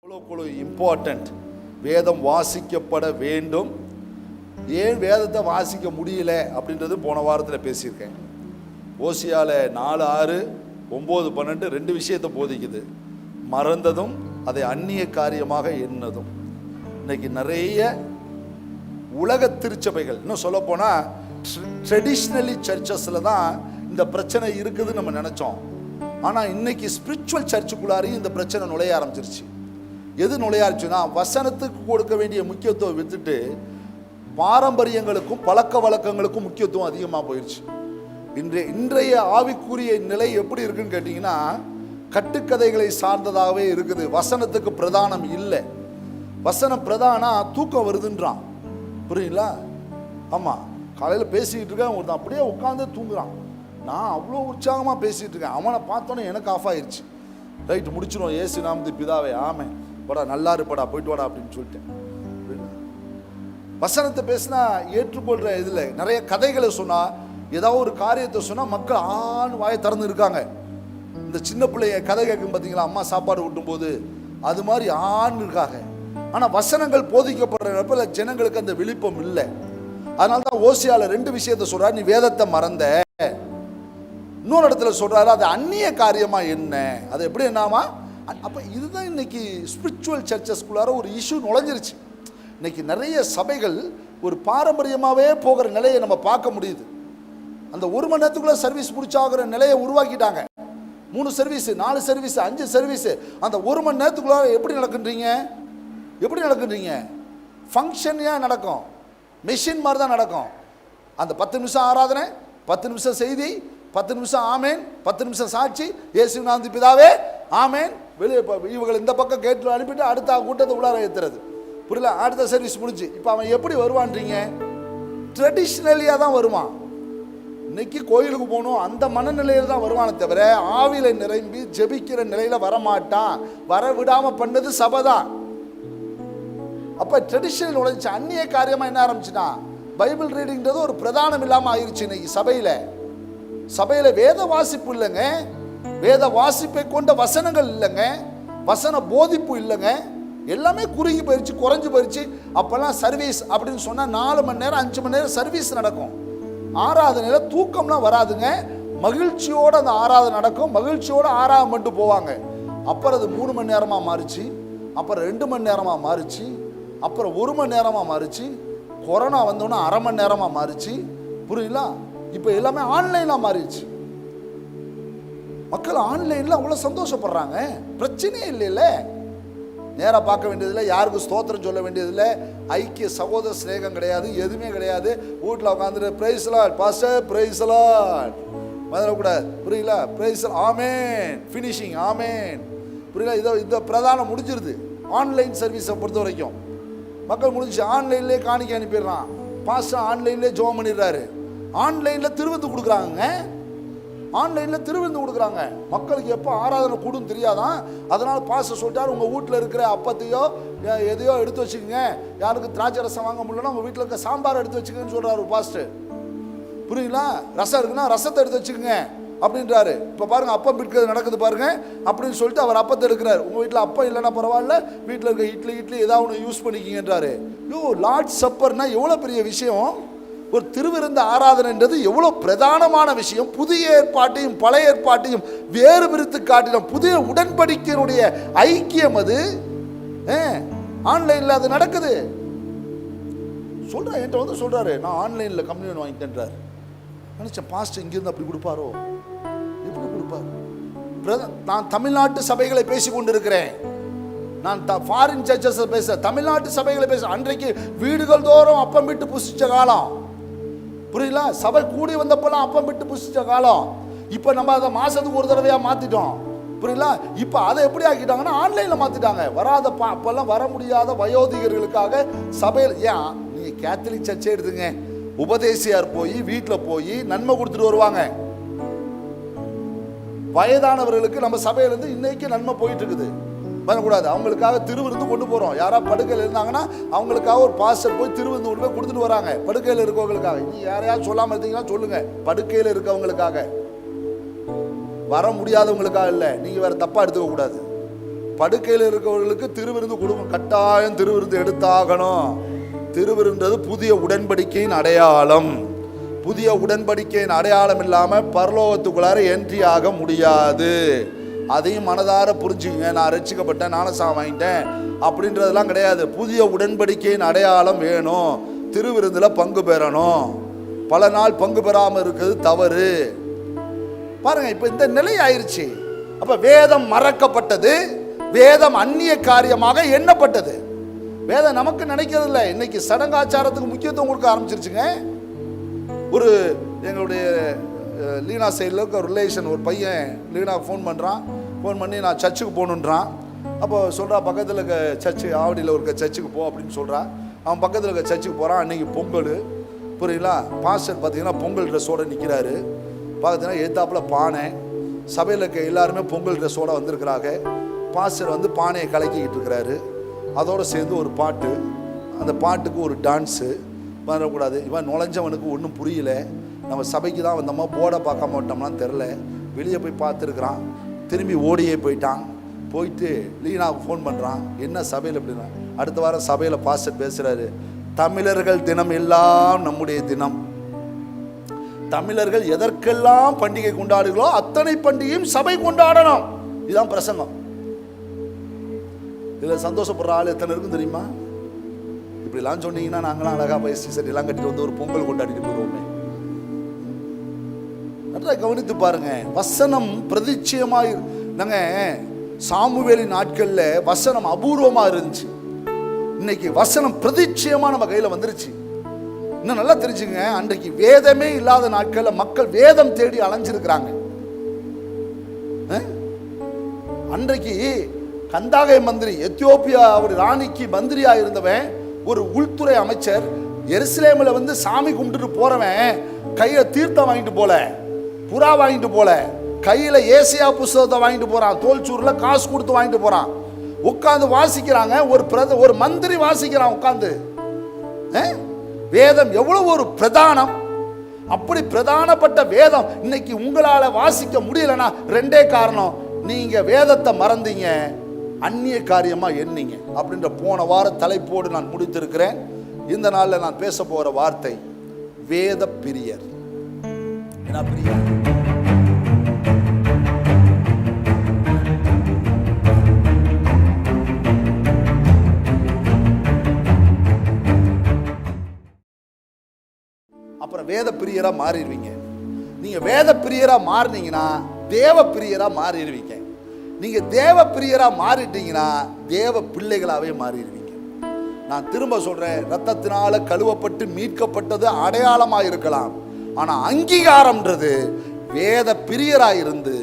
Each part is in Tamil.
இம்பார்ட்டன்ட். வேதம் வாசிக்கப்பட வேண்டும். ஏன் வேதத்தை வாசிக்க முடியல அப்படின்றது போன வாரத்தில் பேசியிருக்கேன். ஓசியால 4:6, 9:12 2 விஷயத்தை போதிக்குது. மறந்ததும் அதை அந்நிய காரியமாக எண்ணதும். இன்னைக்கு நிறைய உலக திருச்சபைகள், இன்னும் சொல்ல போனால் ட்ரெடிஷ்னலி சர்ச்சஸில் தான் இந்த பிரச்சனை இருக்குதுன்னு நம்ம நினச்சோம். ஆனால் இன்னைக்கு ஸ்பிரிச்சுவல் சர்ச்சுக்குள்ளாரையும் இந்த பிரச்சனை நுழைய ஆரம்பிச்சிருச்சு. எது நுழைய ஆரம்பிச்சுன்னா, வசனத்துக்கு கொடுக்க வேண்டிய முக்கியத்துவம் விட்டுட்டு பாரம்பரியங்களுக்கும் பழக்க வழக்கங்களுக்கும் முக்கியத்துவம் அதிகமாக போயிடுச்சு. இன்றைய ஆவிக்குரிய நிலை எப்படி இருக்குன்னு கேட்டிங்கன்னா, கட்டுக்கதைகளை சார்ந்ததாகவே இருக்குது. வசனத்துக்கு பிரதானம் இல்லை. வசனம் பிரதானம் தூக்கம் வருதுன்றான். புரியுங்களா? ஆமாம், காலையில் பேசிக்கிட்டு இருக்கேன், ஒருத்தன் அப்படியே உட்காந்து தூங்குறான். நான் அவ்வளோ உற்சாகமாக பேசிகிட்டு இருக்கேன். அவனை பார்த்தோன்னே எனக்கு ஆஃப் ஆயிடுச்சு. ரைட்டு, முடிச்சிடும். ஏசு நாமத்து பிதாவே ஆமே, படா நல்லா இருப்படா, போயிட்டு வாடா அப்படின்னு சொல்லிட்டேன். வசனத்தை பேசினா ஏற்றுக்கொள்கிற இதில் நிறைய கதைகளை சொன்னால், ஏதாவது ஒரு காரியத்தை சொன்னால் மக்கள் ஆண் வாயை திறந்து இருக்காங்க. இந்த சின்ன பிள்ளைய கதை கேட்கும் பார்த்தீங்களா, அம்மா சாப்பாடு ஊட்டும் போது, அது மாதிரி ஆண் இருக்காங்க. ஆனால் வசனங்கள் போதிக்கப்படுறப்ப ஜனங்களுக்கு அந்த விழிப்பம் இல்லை. அதனால தான் ஓசியால 2 விஷயத்தை சொல்றாரு. நீ வேதத்தை மறந்த. இன்னொரு இடத்துல சொல்றாரு, அது அந்நிய காரியமா என்ன, அது எப்படி என்னாமா. அப்போ இதுதான் இன்னைக்கு ஸ்பிரிச்சுவல் சர்ச்சஸ்குள்ளார ஒரு இஷ்யூ நுழைஞ்சிருச்சு. இன்னைக்கு நிறைய சபைகள் ஒரு பாரம்பரியமாகவே போகிற நிலையை நம்ம பார்க்க முடியுது. அந்த 1 மணி நேரத்துக்குள்ள சர்வீஸ் முடிச்சாகிற நிலையை உருவாக்கிட்டாங்க. 3 சர்வீஸ், 4 சர்வீஸ், 5 சர்வீஸ். அந்த 1 மணி நேரத்துக்குள்ள எப்படி நடக்குன்றீங்க? ஃபங்க்ஷன்யாக நடக்கும், மெஷின் மாதிரி தான் நடக்கும். அந்த 10 நிமிஷம் ஆராதனை, 10 நிமிஷம் செய்தி, 10 நிமிஷம் ஆமேன், 10 நிமிஷம் சாட்சி, இயேசு நாமத்து பிதாவே ஆமேன். வெளியே இவங்க இந்த பக்கம் கேட்டு அனுப்பிட்டு அடுத்த கூட்டத்தை உள்ளார ஏற்றுறது. புரியல? அடுத்த சர்வீஸ் முடிஞ்சு இப்போ அவன் எப்படி வருவான்றீங்க? ட்ரெடிஷ்னலியாக தான் வருவான். இன்னைக்கு கோயிலுக்கு போகணும் அந்த மனநிலையில் தான் வருவானே தவிர ஆவில நிரம்பி ஜெபிக்கிற நிலையில் வரமாட்டான். வர விடாமல் பண்ணது சபை தான். அப்போ ட்ரெடிஷனல் உழைச்சி அந்நிய காரியமாக என்ன ஆரம்பிச்சுன்னா, பைபிள் ரீடிங்கிறது ஒரு பிரதானம் இல்லாமல் ஆயிடுச்சு. இன்னைக்கு சபையில் வேத வாசிப்பு இல்லைங்க, வேத வாசிப்பை கொண்ட வசனங்கள் இல்லைங்க, வசன போதிப்பு இல்லைங்க. எல்லாமே குறுகி போயிடுச்சு, குறைஞ்சி போயிடுச்சு. அப்போல்லாம் சர்வீஸ் அப்படின்னு சொன்னால் 4 மணி நேரம் 5 மணி நேரம் சர்வீஸ் நடக்கும். ஆராதனையில் தூக்கம்லாம் வராதுங்க. மகிழ்ச்சியோடு அந்த ஆராதனை நடக்கும், மகிழ்ச்சியோடு ஆராதனை பண்ணிட்டு போவாங்க. அப்புறம் அது 3 மணி நேரமாக மாறிச்சு, அப்புறம் 2 மணி நேரமாக மாறிச்சு, அப்புறம் 1 மணி நேரமாக மாறிச்சு. கொரோனா வந்தோன்னா அரை மணி நேரமாக மாறிச்சு. புரியுங்களா? இப்போ எல்லாமே ஆன்லைனாக மாறிடுச்சு. மக்கள் ஆன்லைனில் அவ்வளோ சந்தோஷப்படுறாங்க. பிரச்சனையே இல்லைல்ல. நேராக பார்க்க வேண்டியதில்லை, யாருக்கும் ஸ்தோத்திரம் சொல்ல வேண்டியதில்லை, ஐக்கிய சகோதர ஸ்நேகம் கிடையாது, எதுவுமே கிடையாது. வீட்டில் உட்காந்துட்டு praise lord pastor, praise lord வந்துடக்கூடாது. புரியல? Praise amen, finishing amen. புரியல? இந்த பிரதானம் முடிஞ்சிருது. ஆன்லைன் சர்வீஸை பொறுத்த வரைக்கும் மக்கள் முடிஞ்சு ஆன்லைன்லேயே காணிக்க அனுப்பிடுறான். பாஸ்டர் ஆன்லைன்லேயே ஜோம் பண்ணிடுறாரு. ஆன்லைனில் திருவிருந்து கொடுக்குறாங்க. மக்களுக்கு எப்போ ஆராதனை கூடும் தெரியாதான். அதனால் பாஸ்டர் சொல்லிட்டார், உங்கள் வீட்டில் இருக்கிற அப்பத்தையோ எதையோ எடுத்து வச்சுக்கோங்க, யாருக்கு திராட்சை ரசம் வாங்க முடியலன்னா உங்கள் வீட்டில் இருக்க சாம்பார் எடுத்து வச்சுக்கோங்கன்னு சொல்கிறார் பாஸ்டர். புரியுங்களா? ரசம் இருக்குன்னா ரசத்தை எடுத்து வச்சுக்கோங்க அப்படின்றாரு. இப்போ பாருங்க, அப்பம் பிடிக்கிறது நடக்குது பாருங்க அப்படின்னு சொல்லிட்டு அவர் அப்பத்தை எடுக்கிறார். உங்கள் வீட்டில் அப்பம் இல்லைன்னா பரவாயில்ல, வீட்டில் இருக்க இட்லி ஏதாவது ஒன்று யூஸ் பண்ணிக்கிங்கன்றாரு. லார்ட் சப்பர்னா எவ்வளோ பெரிய விஷயம். ஒரு திருவிருந்த ஆராதனைன்றது எவ்வளோ பிரதானமான விஷயம். புதிய ஏற்பாட்டையும் பழைய ஏற்பாட்டையும் வேறு பிரித்து காட்டிலும் புதிய உடன்படிக்கையினுடைய ஐக்கியம் அது. ஆன்லைனில் அது நடக்குது. சொல்கிறேன், என்கிட்ட வந்து சொல்கிறாரு, நான் ஆன்லைனில் கம்யூனியன் வாங்கிட்டேன்றார். நினச்சேன் பாஸ்டர் இங்கேருந்து அப்படி கொடுப்பாரோ, எப்படி கொடுப்பார்? நான் தமிழ்நாட்டு சபைகளை பேசி கொண்டிருக்கிறேன். நான் ஃபாரின் சர்ச்சஸ் பேச, தமிழ்நாட்டு சபைகளை பேச. அன்றைக்கு வீடுகள் தோறும் அப்பம் விட்டு புசிச்ச காலம். புரியல? சபை கூடி வந்தப்பெல்லாம் அப்பம் விட்டு புசிச்ச காலம். இப்போ நம்ம அதை மாசத்துக்கு ஒரு தடவையாக மாற்றிட்டோம். புரியல? இப்போ அதை எப்படி ஆக்கிட்டாங்கன்னா ஆன்லைனில் மாற்றிட்டாங்க. வராத அப்பெல்லாம் வர முடியாத வயோதிகர்களுக்காக சபையில். ஏன் நீங்கள் கேத்தலிக் சர்ச்சை எடுத்துங்க, உபதேசியார் போய் வீட்டில் போய் நன்மை கொடுத்துட்டு வருவாங்க. வயதானவர்களுக்கு நம்ம சபையிலேருந்து இன்னைக்கு நன்மை போயிட்டு இருக்குது. வரக்கூடாது, அவங்களுக்காக திருவிருந்து கொண்டு போகிறோம். யாராவது படுக்கையில் இருந்தாங்கன்னா அவங்களுக்காக ஒரு பாஸ்டர் போய் திருவிருந்து கொண்டு போய் கொடுத்துட்டு வராங்க. படுக்கையில் இருக்கவங்களுக்காக. நீ யாரையாவது சொல்லாமல் இருந்தீங்கன்னா சொல்லுங்க. படுக்கையில் இருக்கவங்களுக்காக, வர முடியாதவங்களுக்காக இல்லை. நீங்கள் வேறு தப்பாக எடுத்துக்க கூடாது. படுக்கையில் இருக்கிறவர்களுக்கு திருவிருந்து கொடுக்கும், கட்டாயம் திருவிருந்து எடுத்தாகணும். திருவிருந்தது புதிய உடன்படிக்கையின் அடையாளம். புதிய உடன்படிக்கையின் அடையாளம் இல்லாமல் பரலோகத்துக்குள்ளார என்ட்ரி ஆக முடியாது. அதையும் மனதார புரிஞ்சுங்க. நான் ரட்சிக்கப்பட்டேன், ஞானஸ்நானம் வாங்கிட்டேன் அப்படின்றதெல்லாம் கிடையாது. புதிய உடன்படிக்கையின் அடையாளம் வேணும். திருவிருந்தில் பங்கு பெறணும். பல நாள் பங்கு பெறாமல் இருக்கிறது தவறு. பாருங்க, இப்போ இந்த நிலை ஆயிருச்சு. அப்ப வேதம் மறக்கப்பட்டது, வேதம் அந்நிய காரியமாக எண்ணப்பட்டது. வேதம் நமக்கு நினைக்கிறது இல்லை. இன்னைக்கு சடங்காச்சாரத்துக்கு முக்கியத்துவம் கொடுக்க ஆரம்பிச்சிருச்சுங்க. ஒரு எங்களுடைய லீனா சைடில் இருக்க ஒரு ரிலேஷன், ஒரு பையன் லீனா ஃபோன் பண்ணுறான். ஃபோன் பண்ணி நான் சர்ச்சுக்கு போகணுன்றான். அப்போ சொல்கிறா, பக்கத்தில் இருக்க சர்ச்சு, ஆவடியில் இருக்க சர்ச்சுக்கு போ அப்படின்னு சொல்கிறா. அவன் பக்கத்தில் இருக்க சர்ச்சுக்கு போகிறான். அன்றைக்கி பொங்கல், புரியுங்களா? பாஸ்டர் பார்த்தீங்கன்னா பொங்கல் ட்ரெஸ்ஸோடு நிற்கிறாரு. பார்த்தீங்கன்னா எத்தாப்பில் பானை, சபையில் இருக்க எல்லாருமே பொங்கல் ட்ரெஸ்ஸோடு வந்திருக்கிறாங்க. பாஸ்டர் வந்து பானையை கலக்கிக்கிட்டு இருக்கிறாரு. அதோடு சேர்ந்து ஒரு பாட்டு, அந்த பாட்டுக்கு ஒரு டான்ஸு வரக்கூடாது. இவன் நுழைஞ்சவனுக்கு ஒன்றும் புரியல. நம்ம சபைக்கு தான் வந்தோமா, போர்டை பார்க்க மாட்டோம்லாம் தெரில. வெளியே போய் பார்த்துருக்குறான். திரும்பி ஓடியே போயிட்டான். போயிட்டு லீனாவுக்கு ஃபோன் பண்ணுறான், என்ன சபையில் எப்படின்னா. அடுத்த வாரம் சபையில் பாஸ்டர் பேசுகிறாரு, தமிழர்கள் தினம் எல்லாம் நம்முடைய தினம். தமிழர்கள் எதற்கெல்லாம் பண்டிகை கொண்டாடுகளோ அத்தனை பண்டிகையும் சபை கொண்டாடணும். இதுதான் பிரசங்கம். இதில் சந்தோஷப்படுற ஆள் எத்தனை இருக்குன்னு தெரியுமா? இப்படிலாம் சொன்னீங்கன்னா நாங்களாம் அழகாக வயசு சரி எல்லாம் கட்டிட்டு வந்து ஒரு பொங்கல் கொண்டாடிட்டு போயிடுவோமே. நல்லா கவனித்து பாருங்க. வசனம் பிரதிச்சயமாக நாங்கள் சாமுவேலின் நாட்களில் வசனம் அபூர்வமாக இருந்துச்சு. இன்னைக்கு வசனம் பிரதிச்சயமாக நம்ம கையில் வந்துருச்சு. இன்னும் நல்லா தெரிஞ்சுங்க, அன்றைக்கு வேதமே இல்லாத நாட்களில் மக்கள் வேதம் தேடி அலைஞ்சிருக்கிறாங்க. அன்றைக்கு கந்தாகை மந்திரி, எத்தியோப்பியா ஒரு ராணிக்கு மந்திரியா இருந்தவன், ஒரு உள்துறை அமைச்சர், எருசலேமில் வந்து சாமி கும்பிட்டுட்டு போறவன் கையில் தீர்த்தம் வாங்கிட்டு போல, புறா வாங்கிட்டு போல, கையில் ஏசியா புஸ்தகத்தை வாங்கிட்டு போறான், தோல்சூரில் காசு கொடுத்து வாங்கிட்டு போறான். உட்காந்து வாசிக்கிறாங்க. ஒரு மந்திரி வாசிக்கிறான் உட்காந்து. வேதம் எவ்வளவு ஒரு பிரதானம். அப்படி பிரதானப்பட்ட வேதம் இன்னைக்கு உங்களால வாசிக்க முடியலன்னா ரெண்டே காரணம், நீங்க வேதத்தை மறந்தீங்க, அந்நிய காரியமா எண்ணீங்க அப்படின்ற போன வார தலைப்போடு நான் முடித்திருக்கிறேன். இந்த நாளில் நான் பேச போற வார்த்தை வேத பிரியர். என்ன பிரியர்? அப்புறம் வேத பிரியரா மாறிடுவீங்க. நீங்க வேத பிரியரா மாறினீங்கன்னா தேவ பிரியரா மாறிடுவீங்க. நீங்க தேவ பிரியரா மாறிட்டீங்கன்னா தேவ பிள்ளைகளாவே மாறிடுவீங்க. நான் திரும்ப சொல்றேன், ரத்தத்தினால கழுவப்பட்டு மீட்கப்பட்டது அடையாளமா இருக்கலாம். ஆனா அங்கீகாரம்ன்றது வேத பிரியராய் இருந்து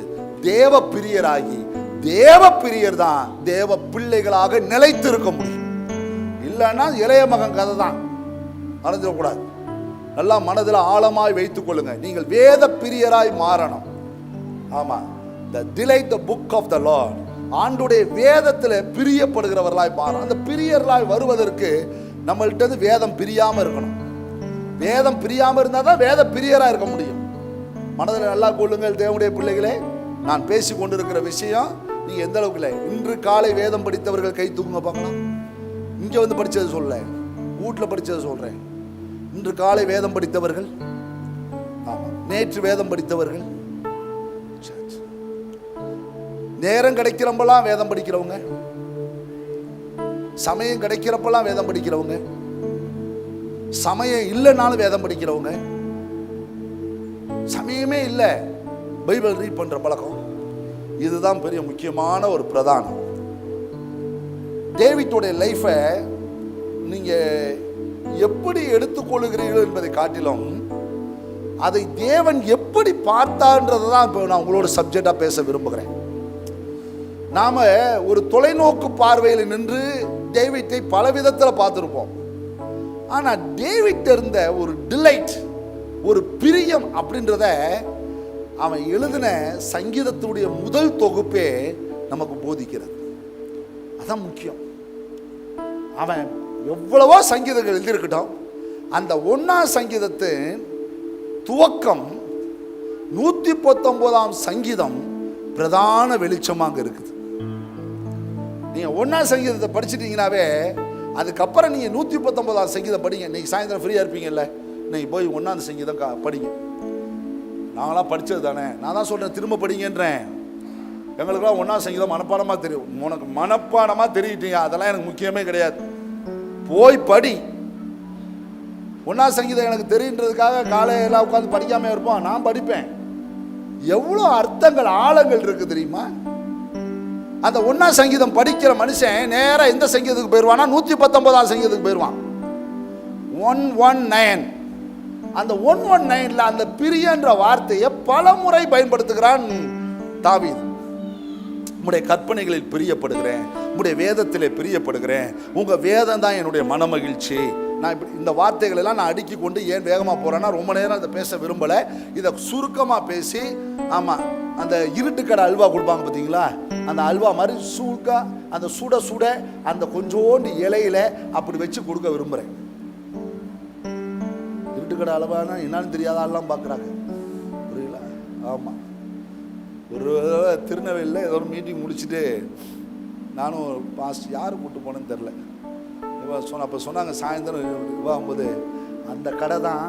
தேவ பிரியராகி, தேவ பிரியர் தான் தேவ பிள்ளைகளாக நிலைத்திருக்க முடியும். இல்லைன்னா இளைய மகன் கதை தான். மறந்துடக்கூடாது. நல்லா மனதில் ஆழமாய் வைத்துக் கொள்ளுங்க. நீங்கள் வேத பிரியராய் மாறணும். ஆமா, the delight the book of the Lord, ஆண்டுடைய வேதத்தில் பிரியப்படுகிறவர்களாய் மாறணும். அந்த பிரியர்களாய் வருவதற்கு நம்மள்கிட்ட வேதம் பிரியாம இருக்கணும். வேதம் பிரியாம இருந்தால் தான் வேத பிரியரா இருக்க முடியும். மனதில் நல்லா கொள்ளுங்கள் தேவனுடைய பிள்ளைகளே. நான் பேசி கொண்டிருக்கிற விஷயம் நீங்க எந்த அளவுக்கு இல்லை. இன்று காலை வேதம் படித்தவர்கள் கை தூக்குங்க பார்க்கலாம். இங்க வந்து படிச்சது சொல்ல, வீட்டில் படிச்சது சொல்றேன். இன்று காலை வேதம் படித்தவர்கள், நேற்று வேதம் படித்தவர்கள், நேரம் கிடைக்கிறப்பெல்லாம் வேதம் படிக்கிறவங்க, சமயம் கிடைக்கிறப்பெல்லாம் வேதம் படிக்கிறவங்க, சமயம் இல்லைனாலும் வேதம் படிக்கிறவங்க, சமயமே இல்லை பைபிள் ரீட் பண்ற பழக்கம், இதுதான் பெரிய முக்கியமான ஒரு பிரதானம். டேவிட்டுடைய லைஃபை நீங்க எப்படி எடுத்துக்கொள்கிறீர்கள் என்பதை காட்டிலும் அதை தேவன் எப்படி பார்த்தான்றதை தான் இப்போ நான் உங்களோட சப்ஜெக்டா பேச விரும்புகிறேன். நாம ஒரு தொலைநோக்கு பார்வையில் நின்று டேவிட்டை பல விதத்தில் பார்த்துருப்போம். ஆனா டேவிட் இருந்த ஒரு டிலைட், ஒரு பிரியம் அப்படின்றத அவன் எழுதின சங்கீதத்துடைய முதல் தொகுப்பே நமக்கு போதிக்கிறது. அதான் முக்கியம். அவன் எவ்வளவோ சங்கீதங்கள் எழுதியிருக்கட்டும், அந்த 1ஆம் சங்கீதத்தின் துவக்கம் 119ஆம் சங்கீதம் பிரதான வெளிச்சமாக இருக்குது. நீங்கள் 1ஆம் சங்கீதத்தை படிச்சிட்டிங்கனாவே அதுக்கப்புறம் நீங்கள் 119ஆம் சங்கீதம் படிங்க. இன்றைக்கி சாயந்தரம் ஃப்ரீயாக இருப்பீங்கல்ல, நீங்கள் போய் 1ஆம் சங்கீதம் படிங்க. நாங்களாம் படித்தது தானே, நான் தான் சொல்கிறேன் திரும்ப படிங்கன்றேன். எங்களுக்கெல்லாம் 1ஆம் சங்கீதம் மனப்பாடமாக தெரியும். உனக்கு மனப்பாடமாக தெரியிட்டீங்க, அதெல்லாம் எனக்கு முக்கியமே கிடையாது. போய் படி. 1ஆம் சங்கீதம் எனக்கு தெரியுன்றதுக்காக காலையில் உட்காந்து படிக்காமல் இருப்போம். நான் படிப்பேன். எவ்வளோ அர்த்தங்கள் ஆழங்கள் இருக்குது தெரியுமா? அந்த 1ஆம் சங்கீதம் படிக்கிற மனுஷன் நேராக எந்த சங்கீதத்துக்கு போயிடுவானா? 119ஆம் சங்கீதத்துக்கு போயிடுவான். 119. அந்த 119ல் அந்த பிரியன்ற வார்த்தையை பல முறை பயன்படுத்துகிறான் தாவீது. உம்முடைய கற்பனைகளில் பிரியப்படுகிறேன், உம்முடைய வேதத்திலே பிரியப்படுகிறேன், உங்கள் வேதம் தான் என்னுடைய மன மகிழ்ச்சி. நான் இப்படி இந்த வார்த்தைகள் எல்லாம் நான் அடுக்கி கொண்டு ஏன் வேகமாக போகிறேன்னா, ரொம்ப நேரம் இதை பேச விரும்பலை. இதை சுருக்கமாக பேசி, ஆமாம், அந்த இருட்டுக்கடை அல்வா கொடுப்பாங்க பார்த்தீங்களா, அந்த அல்வா மாதிரி சூக்கா அந்த சுட சுட அந்த கொஞ்சோண்டு இலையில அப்படி வச்சு கொடுக்க விரும்புகிறேன். இருட்டுக்கடை அல்வானா என்னன்னு தெரியாத ஆள்லாம் பார்க்குறாங்க, புரியல? ஆமாம், ஒரு திருநெல்வேலியில் ஏதோ ஒரு மீட்டிங் முடிச்சுட்டு நானும் பாஸ்ட் யார் கூப்பிட்டு போனேன்னு தெரில, அப்போ சொன்னாங்க சாயந்தரம் இவாகும்போது அந்த கடை தான்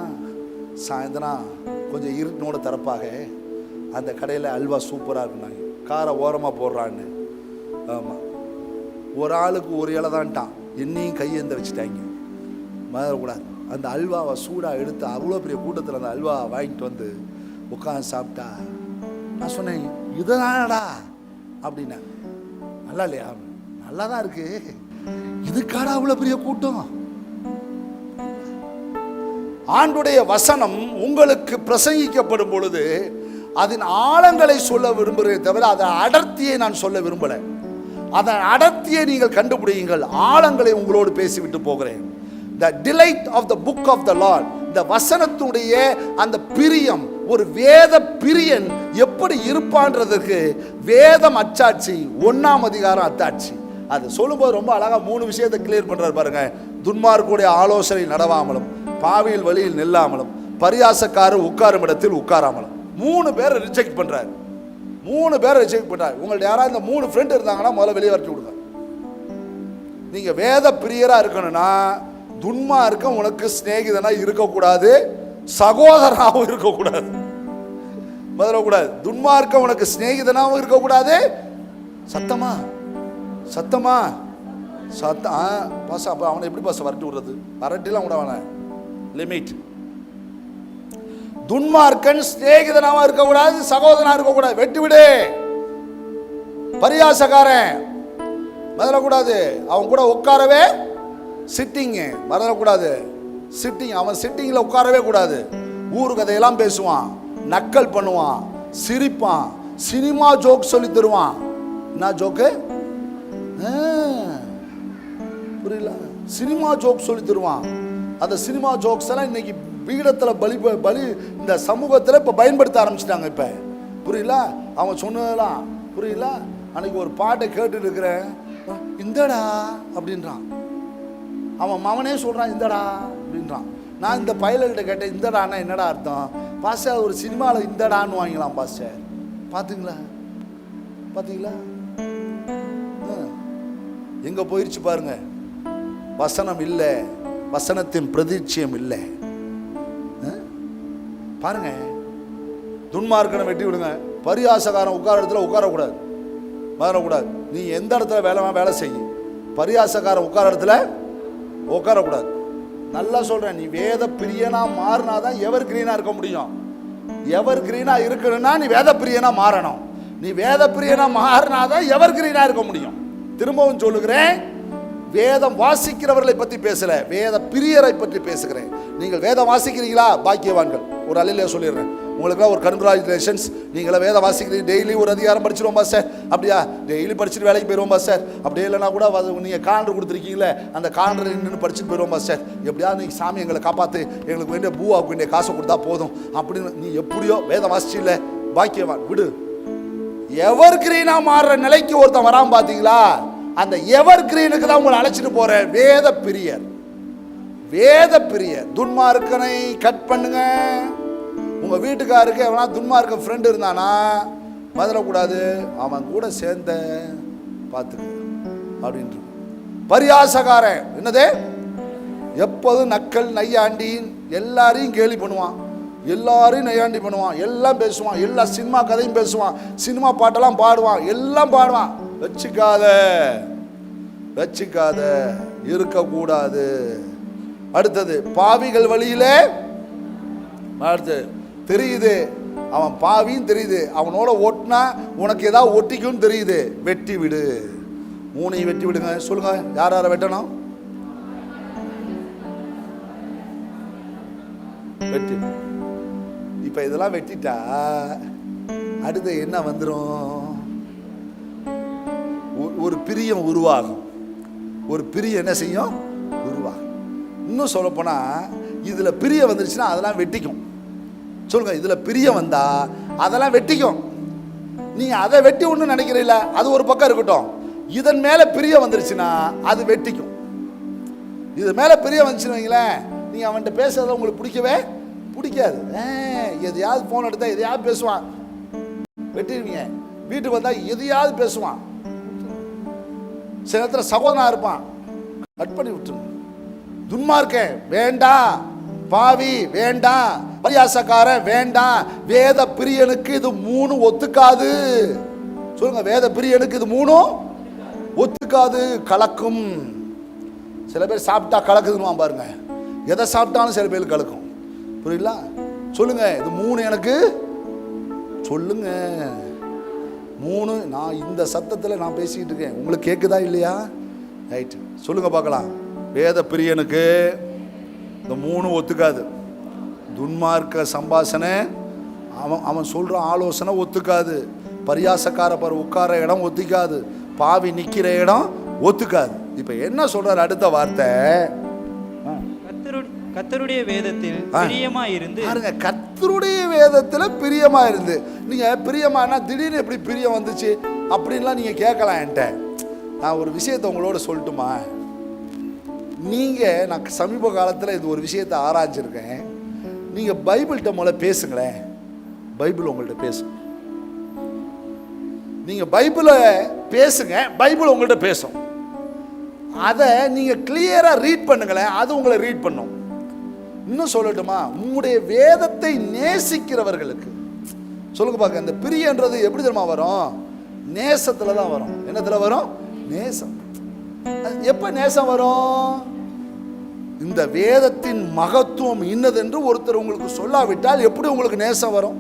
சாயந்தரம் கொஞ்சம் இருட்டினோட திறப்பாக, அந்த கடையில் அல்வா சூப்பராக இருக்குனாங்க, காரை ஓரமாக போடுறான்னு. ஆமாம், ஒரு ஆளுக்கு ஒரு இலை தான்ட்டான், என்னையும் கையேந்த வச்சுட்டாங்க. மறக்கூடாது, அந்த அல்வாவை சூடாக எடுத்து அவ்வளோ பெரிய கூட்டத்தில் அந்த அல்வா வாங்கிட்டு வந்து உட்காந்து சாப்பிட்டா, நான் சொன்னேன் இதுதானடா அப்படின்னா, நல்லா இல்லையா? நல்லா தான் இருக்கு, இதுக்காடா அவ்வளோ பெரிய கூட்டம்? ஆண்டுடைய வசனம் உங்களுக்கு பிரசங்கிக்கப்படும் பொழுது அதன் ஆழங்களை சொல்ல விரும்புகிறேன் தவிர அதன் அடர்த்தியை நான் சொல்ல விரும்பலை. அதன் அடர்த்தியை நீங்கள் கண்டுபிடியுங்கள், ஆழங்களை உங்களோடு பேசிவிட்டு போகிறேன். The delight of the book of the Lord, இந்த வசனத்துடைய அந்த பிரியம், ஒரு வேத பிரியன் எப்படி இருப்பான்றதற்கு வேதம் அச்சாட்சி, 1ஆம் அதிகாரம் அத்தாட்சி. அது சொல்லும்போது ரொம்ப அழகா 3 விஷயத்தை கிளியர் பண்றாரு பாருங்க. துன்மார்க்குடைய ஆலோசனை நடவாமலும், பாவியில் வழியில் நில்லாமலும், பரியாசக்காரர் உட்காரும் இடத்தில் உட்காராமலும். 3 பேரை ரிஜெக்ட் பண்றாரு. 3 பேரை ரிஜெக்ட் பண்றாரு. உங்கள்ட்ட யாராவது இந்த 3 ஃப்ரெண்ட் இருந்தாங்கன்னா முதல்ல வெளியே வரட்டி விடுங்க. நீங்க வேத பிரியரா இருக்கணும்னா துன்மார்க்கம் உனக்கு சிநேகிதனா இருக்கக்கூடாது, சகோதரனாகவும் இருக்கக்கூடாது. முதல்ல கூடாது. துன்மார்க்கம் உனக்கு சிநேகிதனாகவும் இருக்கக்கூடாது. சத்தமா சத்தமா சத்தம் பாச. அப்போ அவனை எப்படி பாச வரட்டி விடுறது? வரட்டிலாம் விட வேணாம், லிமிட். துன்மார்க்கன் சிநேகிதனாக இருக்கக்கூடாது, சகோதரனா இருக்கக்கூடாது, வெட்டி விடு. பரியாசக்காரன் மறந்துடக்கூடாது, அவன் கூட உட்காரவே, சிட்டிங்கு மறந்துடக்கூடாது, சிட்டிங், அவன் சிட்டிங்கில் உட்காரவே கூடாது. ஊரு கதையெல்லாம் பேசுவான், நக்கல் பண்ணுவான், சிரிப்பான், சினிமா ஜோக் சொல்லி தருவான். என்ன ஜோக்கு? புரியல? சினிமா ஜோக் சொல்லி தருவான். அந்த சினிமா ஜோக்ஸ் எல்லாம் இன்னைக்கு பீடத்தில் பலி இந்த சமூகத்தில் இப்போ பயன்படுத்த ஆரம்பிச்சிட்டாங்க. இப்போ புரியல? அவன் சொன்னதெல்லாம் புரியல? அன்னைக்கு ஒரு பாட்டை கேட்டுட்டு இருக்கிறேன், இந்தடா அப்படின்றான். அவன் மவனே சொல்கிறான் இந்தடா அப்படின்றான். நான் இந்த பைலர்கிட்ட கேட்டேன், இந்தடான்னா என்னடா அர்த்தம்? பாஸ்டர் ஒரு சினிமாவில் இந்தடான்னு வாங்கிக்கலாம் பாஸ்டர். பார்த்துங்களா பார்த்தீங்களா? எங்கே போயிடுச்சு பாருங்க. வசனம் இல்லை, வசனத்தின் பிரதிட்சியம் இல்லை. பாருங்க, துன்மார்க்கனை வெட்டி விடுங்க. பரியாசக்காரன் உட்கார இடத்துல உட்காரக்கூடாது, மாறக்கூடாது. நீ எந்த இடத்துல வேலை செய்ய, பரியாசக்காரன் உட்கார இடத்துல உட்காரக்கூடாது. நல்லா சொல்றேன், நீ வேத பிரியனா மாறினாதான் எவர் கிரீனா இருக்க முடியும். எவர் கிரீனா இருக்கணும்னா நீ வேத பிரியனா மாறணும். நீ வேத பிரியனா மாறினாதான் எவர் கிரீனா இருக்க முடியும். திரும்பவும் சொல்லுகிறேன், வேதம் வாசிக்கிறவர்களை பற்றி பேசல, வேத பிரியரை பற்றி பேசுகிறேன். நீங்கள் வேதம் வாசிக்கிறீங்களா? பாக்கியவான்கள். ஒரு அலையில சொல்லிடுறேன், உங்களுக்குலாம் ஒரு கன்கிராச்சுலேஷன்ஸ். நீங்களாம் வேதம் வாசிக்கிறீங்க. டெய்லி ஒரு அதிகாரம் படிச்சிருவோம் சார். அப்படியா? டெய்லி படிச்சுட்டு வேலைக்கு போயிடுவோம் சார். அப்படியே இல்லைனா கூட நீங்கள் கான்ட்ரு கொடுத்துருக்கீங்களே, அந்த கான்ட்ரு நின்று படிச்சுட்டு போயிடுவோம் சார். எப்படியாவது நீங்கள் சாமி எங்களை காப்பாற்று, எங்களுக்கு வேண்டிய பூவாவுக்கு வேண்டிய காசை கொடுத்தா போதும் அப்படின்னு நீ எப்படியோ வேதம் வாசிச்சு இல்லை, பாக்கியவான். விடு. எவர் கிரீனா மாறுற நிலைக்கு ஒருத்தன் வராம பார்த்தீங்களா? அந்த எவர் கிரீனுக்கு தான் உங்களை அழைச்சிட்டு போற வேத பிரியர். வேத பிரியர். துன்மார்க்கனை கட் பண்ணுங்க. உங்க வீட்டுக்காருக்கு எவனா துன்மார்க்க ஃப்ரெண்ட் இருந்தானா மறந்துடக்கூடாது, அவன் கூட சேர்ந்த பார்த்துக்க. அப்படின்ட்டு. பரியாசக்காரன் என்னது? எப்போதும் நக்கல் நையாண்டின் எல்லாரையும் கேலி பண்ணுவான், எல்லாரையும் நையாண்டி பண்ணுவான், எல்லாம் பேசுவான், எல்லா சினிமா கதையும் பேசுவான், சினிமா பாட்டெல்லாம் பாடுவான், எல்லாம் பாடுவான். வச்சுக்காத இருக்கக்கூடாது. அடுத்தது பாவிகள் வழியிலே. அடுத்து தெரியுது அவன் பாவின்னு தெரியுது, அவனோட ஓட்டினா உனக்கு ஏதாவது ஒட்டிக்கும் தெரியுது, வெட்டி விடு. 3 வெட்டி விடுங்க. சொல்லுங்க, யார் யாரை வெட்டணும்? வெட்டி. இப்ப இதெல்லாம் வெட்டிட்டா அடுத்து என்ன வந்துடும்? ஒரு பிரியம் உருவாகும். ஒரு பிரியம் என்ன செய்யும்? உருவாகும். இன்னும் சொல்ல போனா இதுல பிரிய வந்துருச்சுன்னா அதெல்லாம் வெட்டிக்கும். சொல்லுங்க, இதுல பிரிய வந்தா அதெல்லாம் வெட்டிக்கும். நீ அதை வெட்டி ஒண்ணு நினைக்கிறீல்ல, அது ஒரு பக்கம் இருக்கட்டும். இதன் மேல பிரிய வந்துருச்சுன்னா அது வெட்டிக்கும். இது மேல பிரிய வந்துச்சுன்னு வைங்களேன், நீங்க அவன்கிட்ட பேசுறத உங்களுக்கு பிடிக்கவே பிடிக்காது. எதையாவது போன் எடுத்தா எதையாவது பேசுவான், வெட்டிடுவீங்க. வீட்டுக்கு வந்தா எதையாவது பேசுவான். சில நேரத்தில் சகோதரனா இருப்பான், கட் பண்ணி விட்டுருங்க. துன்மார்க்கன் வேண்டாம், பாவி வேண்டாம், பரியாசக்காரன் வேண்டாம். வேத பிரியனுக்கு இது 3 ஒத்துக்காது. சொல்லுங்க, வேத பிரியனுக்கு இது 3 ஒத்துக்காது. கலக்கும். சில பேர் சாப்பிட்டா கலக்குதுன்னு பாருங்க, எதை சாப்பிட்டாலும் சில பேர் கலக்கும். புரியல? சொல்லுங்க, இது 3 எனக்கு சொல்லுங்க. 3 நான் இந்த சத்தத்தில் நான் பேசிக்கிட்டு இருக்கேன், உங்களுக்கு கேட்குதா இல்லையா? ரைட், சொல்லுங்க பார்க்கலாம். வேத பிரியனுக்கு இந்த 3 ஒத்துக்காது. துன்மார்க்க சம்பாஷணை, அவன் சொல்ற ஆலோசனை ஒத்துக்காது. பரியாசக்கார பார் உட்கார இடம் ஒத்துக்காது. பாவி நிக்கிற இடம் ஒத்துக்காது. இப்ப என்ன சொல்றாரு அடுத்த வார்த்தை? கர்த்தருடைய வேதத்தில் பிரியமா இருந்து பாருங்க. கர்த்தருடைய வேதத்துல பிரியமா இருந்து. நீங்க பிரியமானா திடீர்னு எப்படி பிரியம் வந்துச்சு அப்படின்லாம் நீங்க கேட்கலாம் என்கிட்ட. நான் ஒரு விஷயத்தை உங்களோட சொல்லட்டுமா? நான் சமீப காலத்தில் இது ஒரு விஷயத்தை ஆராய்ச்சிருக்கேன். நீங்கள் பைபிள்கிட்ட முதல்ல பேசுங்களேன். பைபிள் உங்கள்கிட்ட பேசும். நீங்கள் பைபிளை பேசுங்க, பைபிள் உங்கள்கிட்ட பேசும். அதை நீங்கள் கிளியராக ரீட் பண்ணுங்களேன், அது உங்களை ரீட் பண்ணும். இன்னும் சொல்லட்டுமா, உங்களுடைய வேதத்தை நேசிக்கிறவர்களுக்கு சொல்லுங்க பார்க்க. இந்த பிரியன்றது எப்படி தெரியுமா வரும்? நேசத்தில் தான் வரும். என்னத்தில் வரும்? நேசம். எப்ப நேசம் வரும்? இந்த வேதத்தின் மகத்துவம் இன்னதென்று ஒருத்தர் உங்களுக்கு சொல்லாவிட்டால் எப்படி உங்களுக்கு நேசம் வரும்?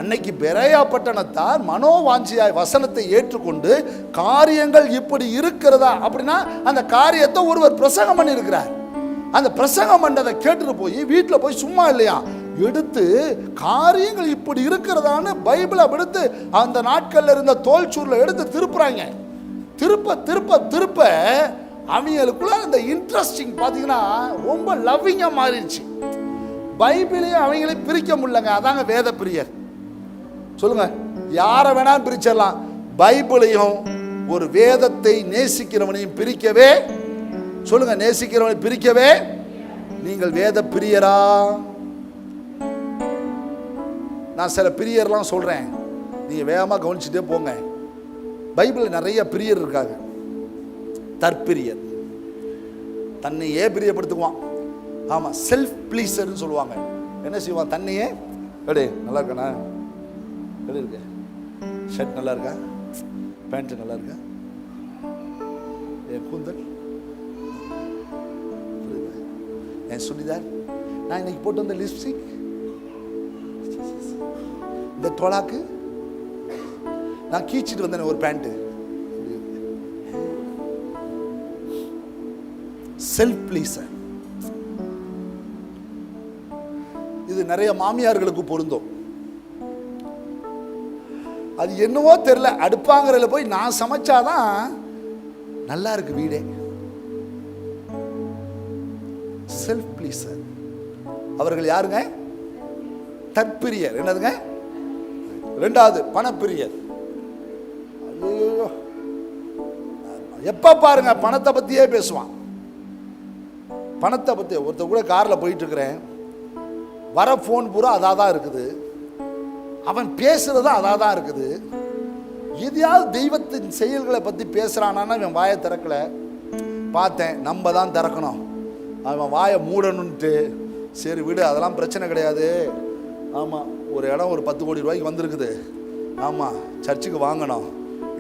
அன்னைக்கு பெரேயா பட்டணத்தார் மனோவாஞ்சியாய் வசனத்தை ஏற்றுக்கொண்டு காரியங்கள் இப்படி இருக்கிறதா அப்படின்னா அந்த காரியத்தை ஒருவர் பிரசங்கம் பண்ணி இருக்கிறார். அந்த பிரசங்கம் பண்ணதை கேட்டுட்டு போய் வீட்டில் போய் சும்மா இல்லையா எடுத்து காரியங்கள் இப்படி இருக்கிறதான்னு பைபிளை எடுத்து அந்த நாட்கள்ல இருந்த தோல்சூர்ல எடுத்து திருப்புறாங்க. திருப்ப திருப்ப திருப்ப அவங்களுக்குள்ள அந்த இன்ட்ரெஸ்டிங் பார்த்தீங்கன்னா ரொம்ப லவ்விங்கா மாறிடுச்சு. பைபிளையும் அவங்களே பிரிக்க முடியலங்க. அதாங்க வேத பிரியர். சொல்லுங்க, யாரை வேணாலும் பிரிச்சிடலாம். பைபிளையும் ஒரு வேதத்தை நேசிக்கிறவனையும் பிரிக்கவே சொல்லுங்க, நேசிக்கிறவனை பிரிக்கவே. நீங்கள் வேத பிரியரா? நான் சில பிரியர்லாம் சொல்றேன், நீங்க வேகமா கவனிச்சுட்டே போங்க. பைபிள் நிறைய பிரியர் இருக்காங்க. தற்பிரியர், தன்னையே பிரியப்படுத்துவான். ஆமா, செல்ஃப் ப்ளீசர்னு சொல்லுவாங்க. என்ன செய்வான்? தன்னையே எடே நல்லா இருக்கானா, எப்படி இருக்க, ஷர்ட் நல்லா இருக்கா, பேண்ட் நல்லா இருக்கா, என் கூந்தல், என் சுடிதார், நான் இன்னைக்கு போட்டு வந்த லிப்ஸ்டிக், இந்த தோளாக்கு, நான் கீச்சிட்டு வந்தேன் ஒரு பேண்ட்டு. Self pleaser. இது நிறைய மாமியார்களுக்கு பொருந்தும். அது என்னவோ தெரியல, அடுப்பாங்கறதுல போய் நான் சமைச்சாதான் நல்லா இருக்கு வீடே. Self pleaser. அவர்கள் யாருங்க? தற்பிரியர். என்னதுங்க? ரெண்டாவது பணப்பிரியர். எப்ப பாருங்க பணத்தை பத்தியே பேசுவான். பணத்தை பத்தி. ஒருத்தர் கூட கார்ல போயிட்டு இருக்கிறேன், வர போன் பூரா அதாதான் இருக்குது, அவன் பேசுறது அதாதான் இருக்குது. எதையாவது தெய்வத்தின் செயல்களை பற்றி பேசுகிறானா இவன் வாயை திறக்கல. பார்த்தேன் நம்ம தான் திறக்கணும், அவன் வாயை மூடணுன்ட்டு. சரி விடு, அதெல்லாம் பிரச்சனை கிடையாது. ஆமாம், ஒரு இடம் ஒரு 10 கோடி ரூபாய்க்கு வந்திருக்குது. ஆமாம், சர்ச்சுக்கு வாங்கணும்.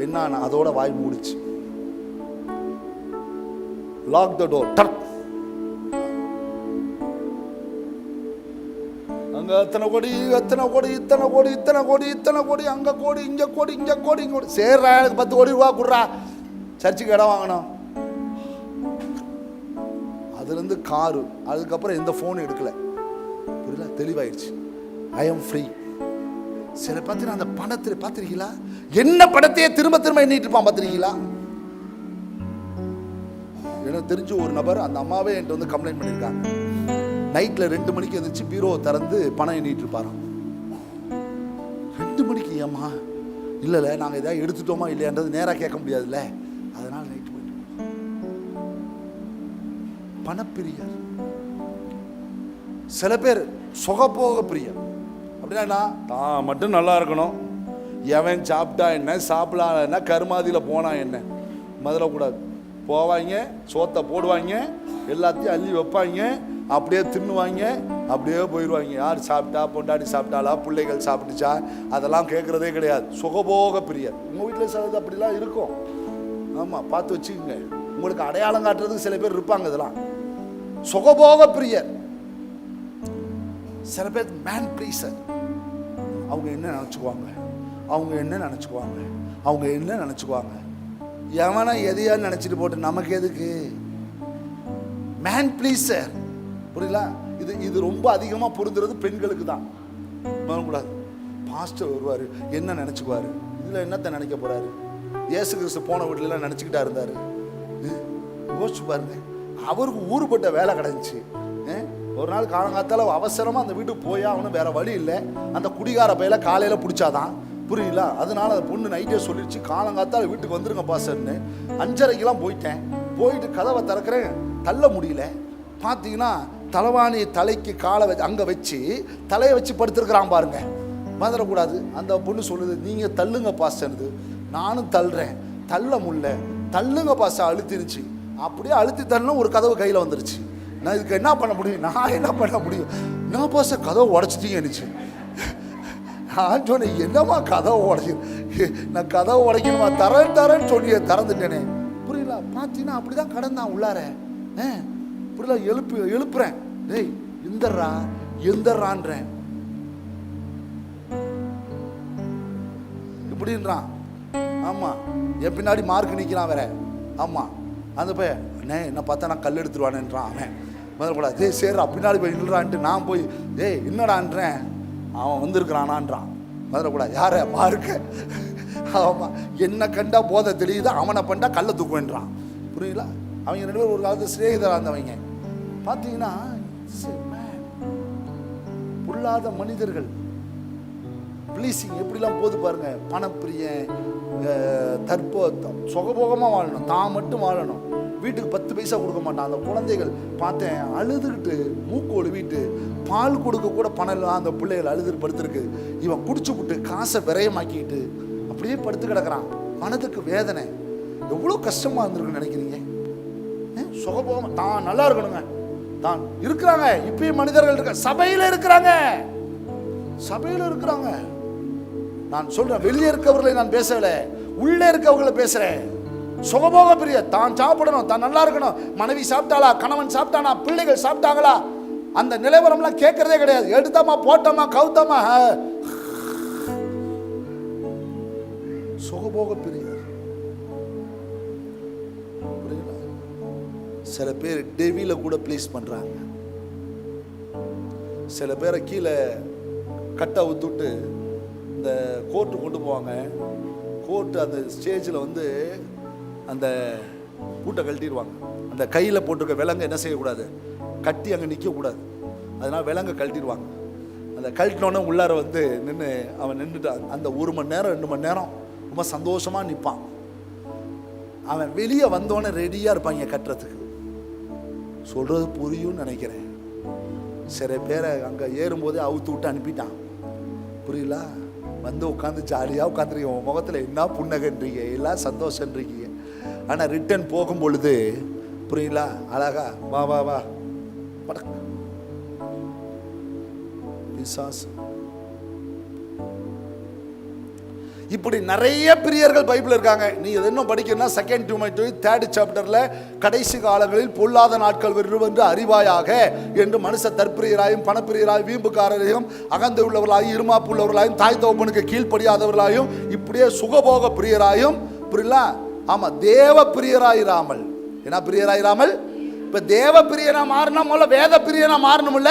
என்ன, அதோட வாய் மூடிச்சு. Lock the door. அங்கே அத்தனை கோடி இத்தனை கோடி, அங்கே கோடி இங்கே கோடி இங்கே சேர்றா, எனக்கு 10 கோடி ரூபா கொடுறா, சர்ச்சுக்கு இடம் வாங்கணும். அதுலேருந்து காரு, அதுக்கப்புறம் எந்த ஃபோனும் எடுக்கலை. புரியல, தெளிவாயிடுச்சு. I am free. சில பார்த்தீங்கன்னா அந்த பணத்தில் பார்த்துருக்கீங்களா, என்ன பணத்தையே திரும்ப திரும்ப எண்ணிட்டு இருப்பான் பார்த்துருக்கீங்களா? எனக்கு தெரிஞ்ச ஒரு நபர், அந்த அம்மாவே என்கிட்ட வந்து கம்ப்ளைண்ட் பண்ணியிருக்காங்க. நைட்டில் 2 மணிக்கு எழுந்திரிச்சு பீரோவை திறந்து பணம் எண்ணிட்டு இருப்பாராம். 2 மணிக்கு? ஏம்மா இல்லை நாங்கள் எதாவது எடுத்துட்டோமா இல்லையான்றது நேராக கேட்க முடியாதுல்ல, அதனால் நைட்டு போயிட்டு. பணப்பிரியர். சில பேர் சுகபோக பிரியர். அப்படின்னா தான் மட்டும் நல்லா இருக்கணும், எவன் சாப்பிட்டா என்ன சாப்பிடலாம் என்ன, கருமாதியில் போனா என்ன, முதல்ல கூடாது. போவாங்க, சோத்தை போடுவாங்க, எல்லாத்தையும் அள்ளி வைப்பாங்க, அப்படியே தின்னுவாங்க, அப்படியே போயிடுவாங்க. யார் சாப்பிட்டா, பொண்டாட்டி சாப்பிட்டாலா, பிள்ளைகள் சாப்பிட்டுச்சா, அதெல்லாம் கேட்குறதே கிடையாது. சுகபோக பிரியர். உங்கள் வீட்டில் சிலது அப்படிலாம் இருக்கும். ஆமாம், பார்த்து வச்சுக்கோங்க. உங்களுக்கு அடையாளம் காட்டுறதுக்கு சில பேர் இருப்பாங்க. இதெல்லாம் சுகபோக பிரியர். சில பேர் மேன் ப்ளீசர். அவங்க என்ன நினச்சிக்குவாங்க, அவங்க என்ன நினச்சிக்குவாங்க, எவனா எதையா நினச்சிட்டு போட்டு நமக்கு எதுக்கு? Man pleaser. புரியல? இது ரொம்ப அதிகமாக பொருந்துறது பெண்களுக்கு தான். கூடாது. பாஸ்டர் வருவார், என்ன நினச்சிக்குவார், இதில் என்னத்தை நினைக்க போகிறாரு? இயேசு கிறிஸ்து போன வீட்டிலலாம் நினச்சிக்கிட்டா இருந்தார். யோசிச்சு பாருங்க, அவருக்கு ஊருப்பட்ட வேலை கிடந்துச்சு. ஒரு நாள் காலங்காத்தால அவசரமாக அந்த வீட்டுக்கு போய் அவனும் வேற வழி இல்லை. அந்த குடிகார பையில காலையில் பிடிச்சாதான். புரியல? அதனால அந்த பொண்ணு நைட்டே சொல்லிடுச்சு, காலங்காத்தால வீட்டுக்கு வந்துருங்க பாஸ்டர்னு. 5:30க்கெல்லாம் போயிட்டு கதவை திறக்கிறேன், தள்ள முடியல. பார்த்தீங்கன்னா தலைவாணி தலைக்கு காலை அங்கே வச்சு தலையை வச்சு படுத்துருக்குறான் பாருங்க. மறந்துடக்கூடாது. அந்த பொண்ணு சொல்லுது, நீங்கள் தள்ளுங்க பாஸ்டர்னு. நானும் தள்ளுறேன், தள்ள முடியல. தள்ளுங்க பாஸ்டர் அழுத்திருச்சு. அப்படியே அழுத்தி தள்ளணும், ஒரு கதவு கையில் வந்துருச்சு. நான் இதுக்கு என்ன பண்ண முடியும்? என்ன பாஸ்டர் கதவை உடச்சிட்டீங்கன்னுச்சு. நான் சொன்னேன், என்னம்மா கதவை உடைச்சு? நான் கதவை உடைக்கணுமா? தரேன்னு சொல்லி திறந்துட்டேனே. புரியல? பார்த்தீங்கன்னா அப்படிதான் கடந்தான் உள்ளார. புரியல? எழுப்புறேன், டேய் எந்தர்றான்றேன். இப்படின்றான். ஆமா, என் பின்னாடி மார்க் நிற்கிறான் வேற. ஆமா, அந்த போய் அண்ணே என்ன பார்த்தா நான் கல் எடுத்துருவானேன்றான் அவன். முதல்ல கூட டேய் சேர்றா பின்னாடி போய் நின்றான்ட்டு நான் போய் டேய் என்னடான்றேன். அவன் வந்திருக்கிறானான்றான். முதல்ல கூட யார மார்க்க? ஆமாம், என்ன கண்டா போதை தெரியுது, அவனை பண்ணா கல்லை தூக்குவேன்றான். புரியல? அவங்க 2 பேரும் ஒரு காலத்தில் சிநேகிதராக இருந்தவங்க. பார்த்தீங்கன்னா பொல்லாத மனிதர்கள். ப்ளீஸிங் எப்படிலாம் போது பாருங்க. பணப்பிரியன், சுகபோகமாக வாழணும், தான் மட்டும் வாழணும். வீட்டுக்கு 10 பைசா கொடுக்க மாட்டான். அந்த குழந்தைகள் பார்த்தேன், அழுதுகிட்டு மூக்கு ஒழுவிட்டு பால் கொடுக்க கூட பணம் இல்லை. அந்த பிள்ளைகள் அழுதுட்டு படுத்துருக்கு. இவன் குடிச்சு விட்டு காசை விரயமாக்கிட்டு அப்படியே படுத்து கிடக்கிறான். மனதுக்கு வேதனை. எவ்வளோ கஷ்டமாக இருந்திருக்குன்னு நினைக்கிறீங்க? சுகபோகம் தான் நல்லா இருக்கணுங்க. தான் இருக்கிறாங்க. இப்பயும் மனிதர்கள் இருக்க, சபையில் இருக்கிறாங்க. நான் சொல்றேன், வெளியே இருக்கவர்களை நான் பேசவில்லை, உள்ளே இருக்கவர்களை பேசுறேன். சுகபோக பிரிய, தான் சாப்பிடணும், தான் நல்லா இருக்கணும். மனைவி சாப்பிட்டாளா, கணவன் சாப்பிட்டானா, பிள்ளைகள் சாப்பிட்டாங்களா, அந்த நிலவரம்லாம் கேட்கறதே கிடையாது. எடுத்தாமா போட்டோமா கவுத்தாமா. சுகபோக பிரியர். சில பேர் டெவில கூட பிளேஸ் பண்றாங்க. சில பேரை கீழே கட்டை ஊத்துட்டு இந்த கோர்ட்டு கொண்டு போவாங்க. கோர்ட்டு அந்த ஸ்டேஜில் வந்து அந்த பூட்டை கழட்டிடுவாங்க. அந்த கையில் போட்டிருக்க விலங்கு என்ன செய்யக்கூடாது, கட்டி அங்கே நிற்கக்கூடாது. அதனால் விலங்கை கழட்டிடுவாங்க. அந்த கழட்டினோடனே உள்ளார வந்து அவன் நின்றுட்டான். அந்த 1 மணி நேரம் 2 மணி நேரம் ரொம்ப சந்தோஷமாக நிற்பான். அவன் வெளியே வந்தோடனே ரெடியாக இருப்பாங்க கட்டுறதுக்கு. சொல்கிறது புரியும்னு நினைக்கிறேன். சில பேரை அங்கே ஏறும்போதே அவுத்து விட்டு அனுப்பிட்டான். புரியல? வந்து உட்காந்து ஜாலியாக உட்காந்துருக்கீங்க, உன் முகத்தில் என்ன புன்னகன்றீங்க, எல்லாம் சந்தோஷன்றீங்க. ஆனால் ரிட்டர்ன் போகும் பொழுது புரியுங்களா, அழகா வா வா வா படக்கு பிசாசு. இப்படி நிறைய பிரியர்கள் பைபிள் இருக்காங்க. நீ இன்னும் படிக்கணும்னா 2 Timothy 3rd chapterல கடைசி காலங்களில் பொல்லாத நாட்கள் வரும் என்று அறிவாயாக என்று மனுஷ தற்பிரியராயும் பணப்பிரியராயும் வீம்புக்காரரையும் அகந்து உள்ளவர்களாயும் இருமாப்பு உள்ளவர்களாயும் தாய் தகப்பனுக்கு கீழ்ப்படியாதவர்களாயும் இப்படியே சுகபோக பிரியராயும் புரியல. ஆமா, தேவ பிரியராயிராமல். என்ன பிரியராயிராமல்? இப்ப தேவ பிரியனா மாறினா முதல்ல வேத பிரியனா மாறணும்ல.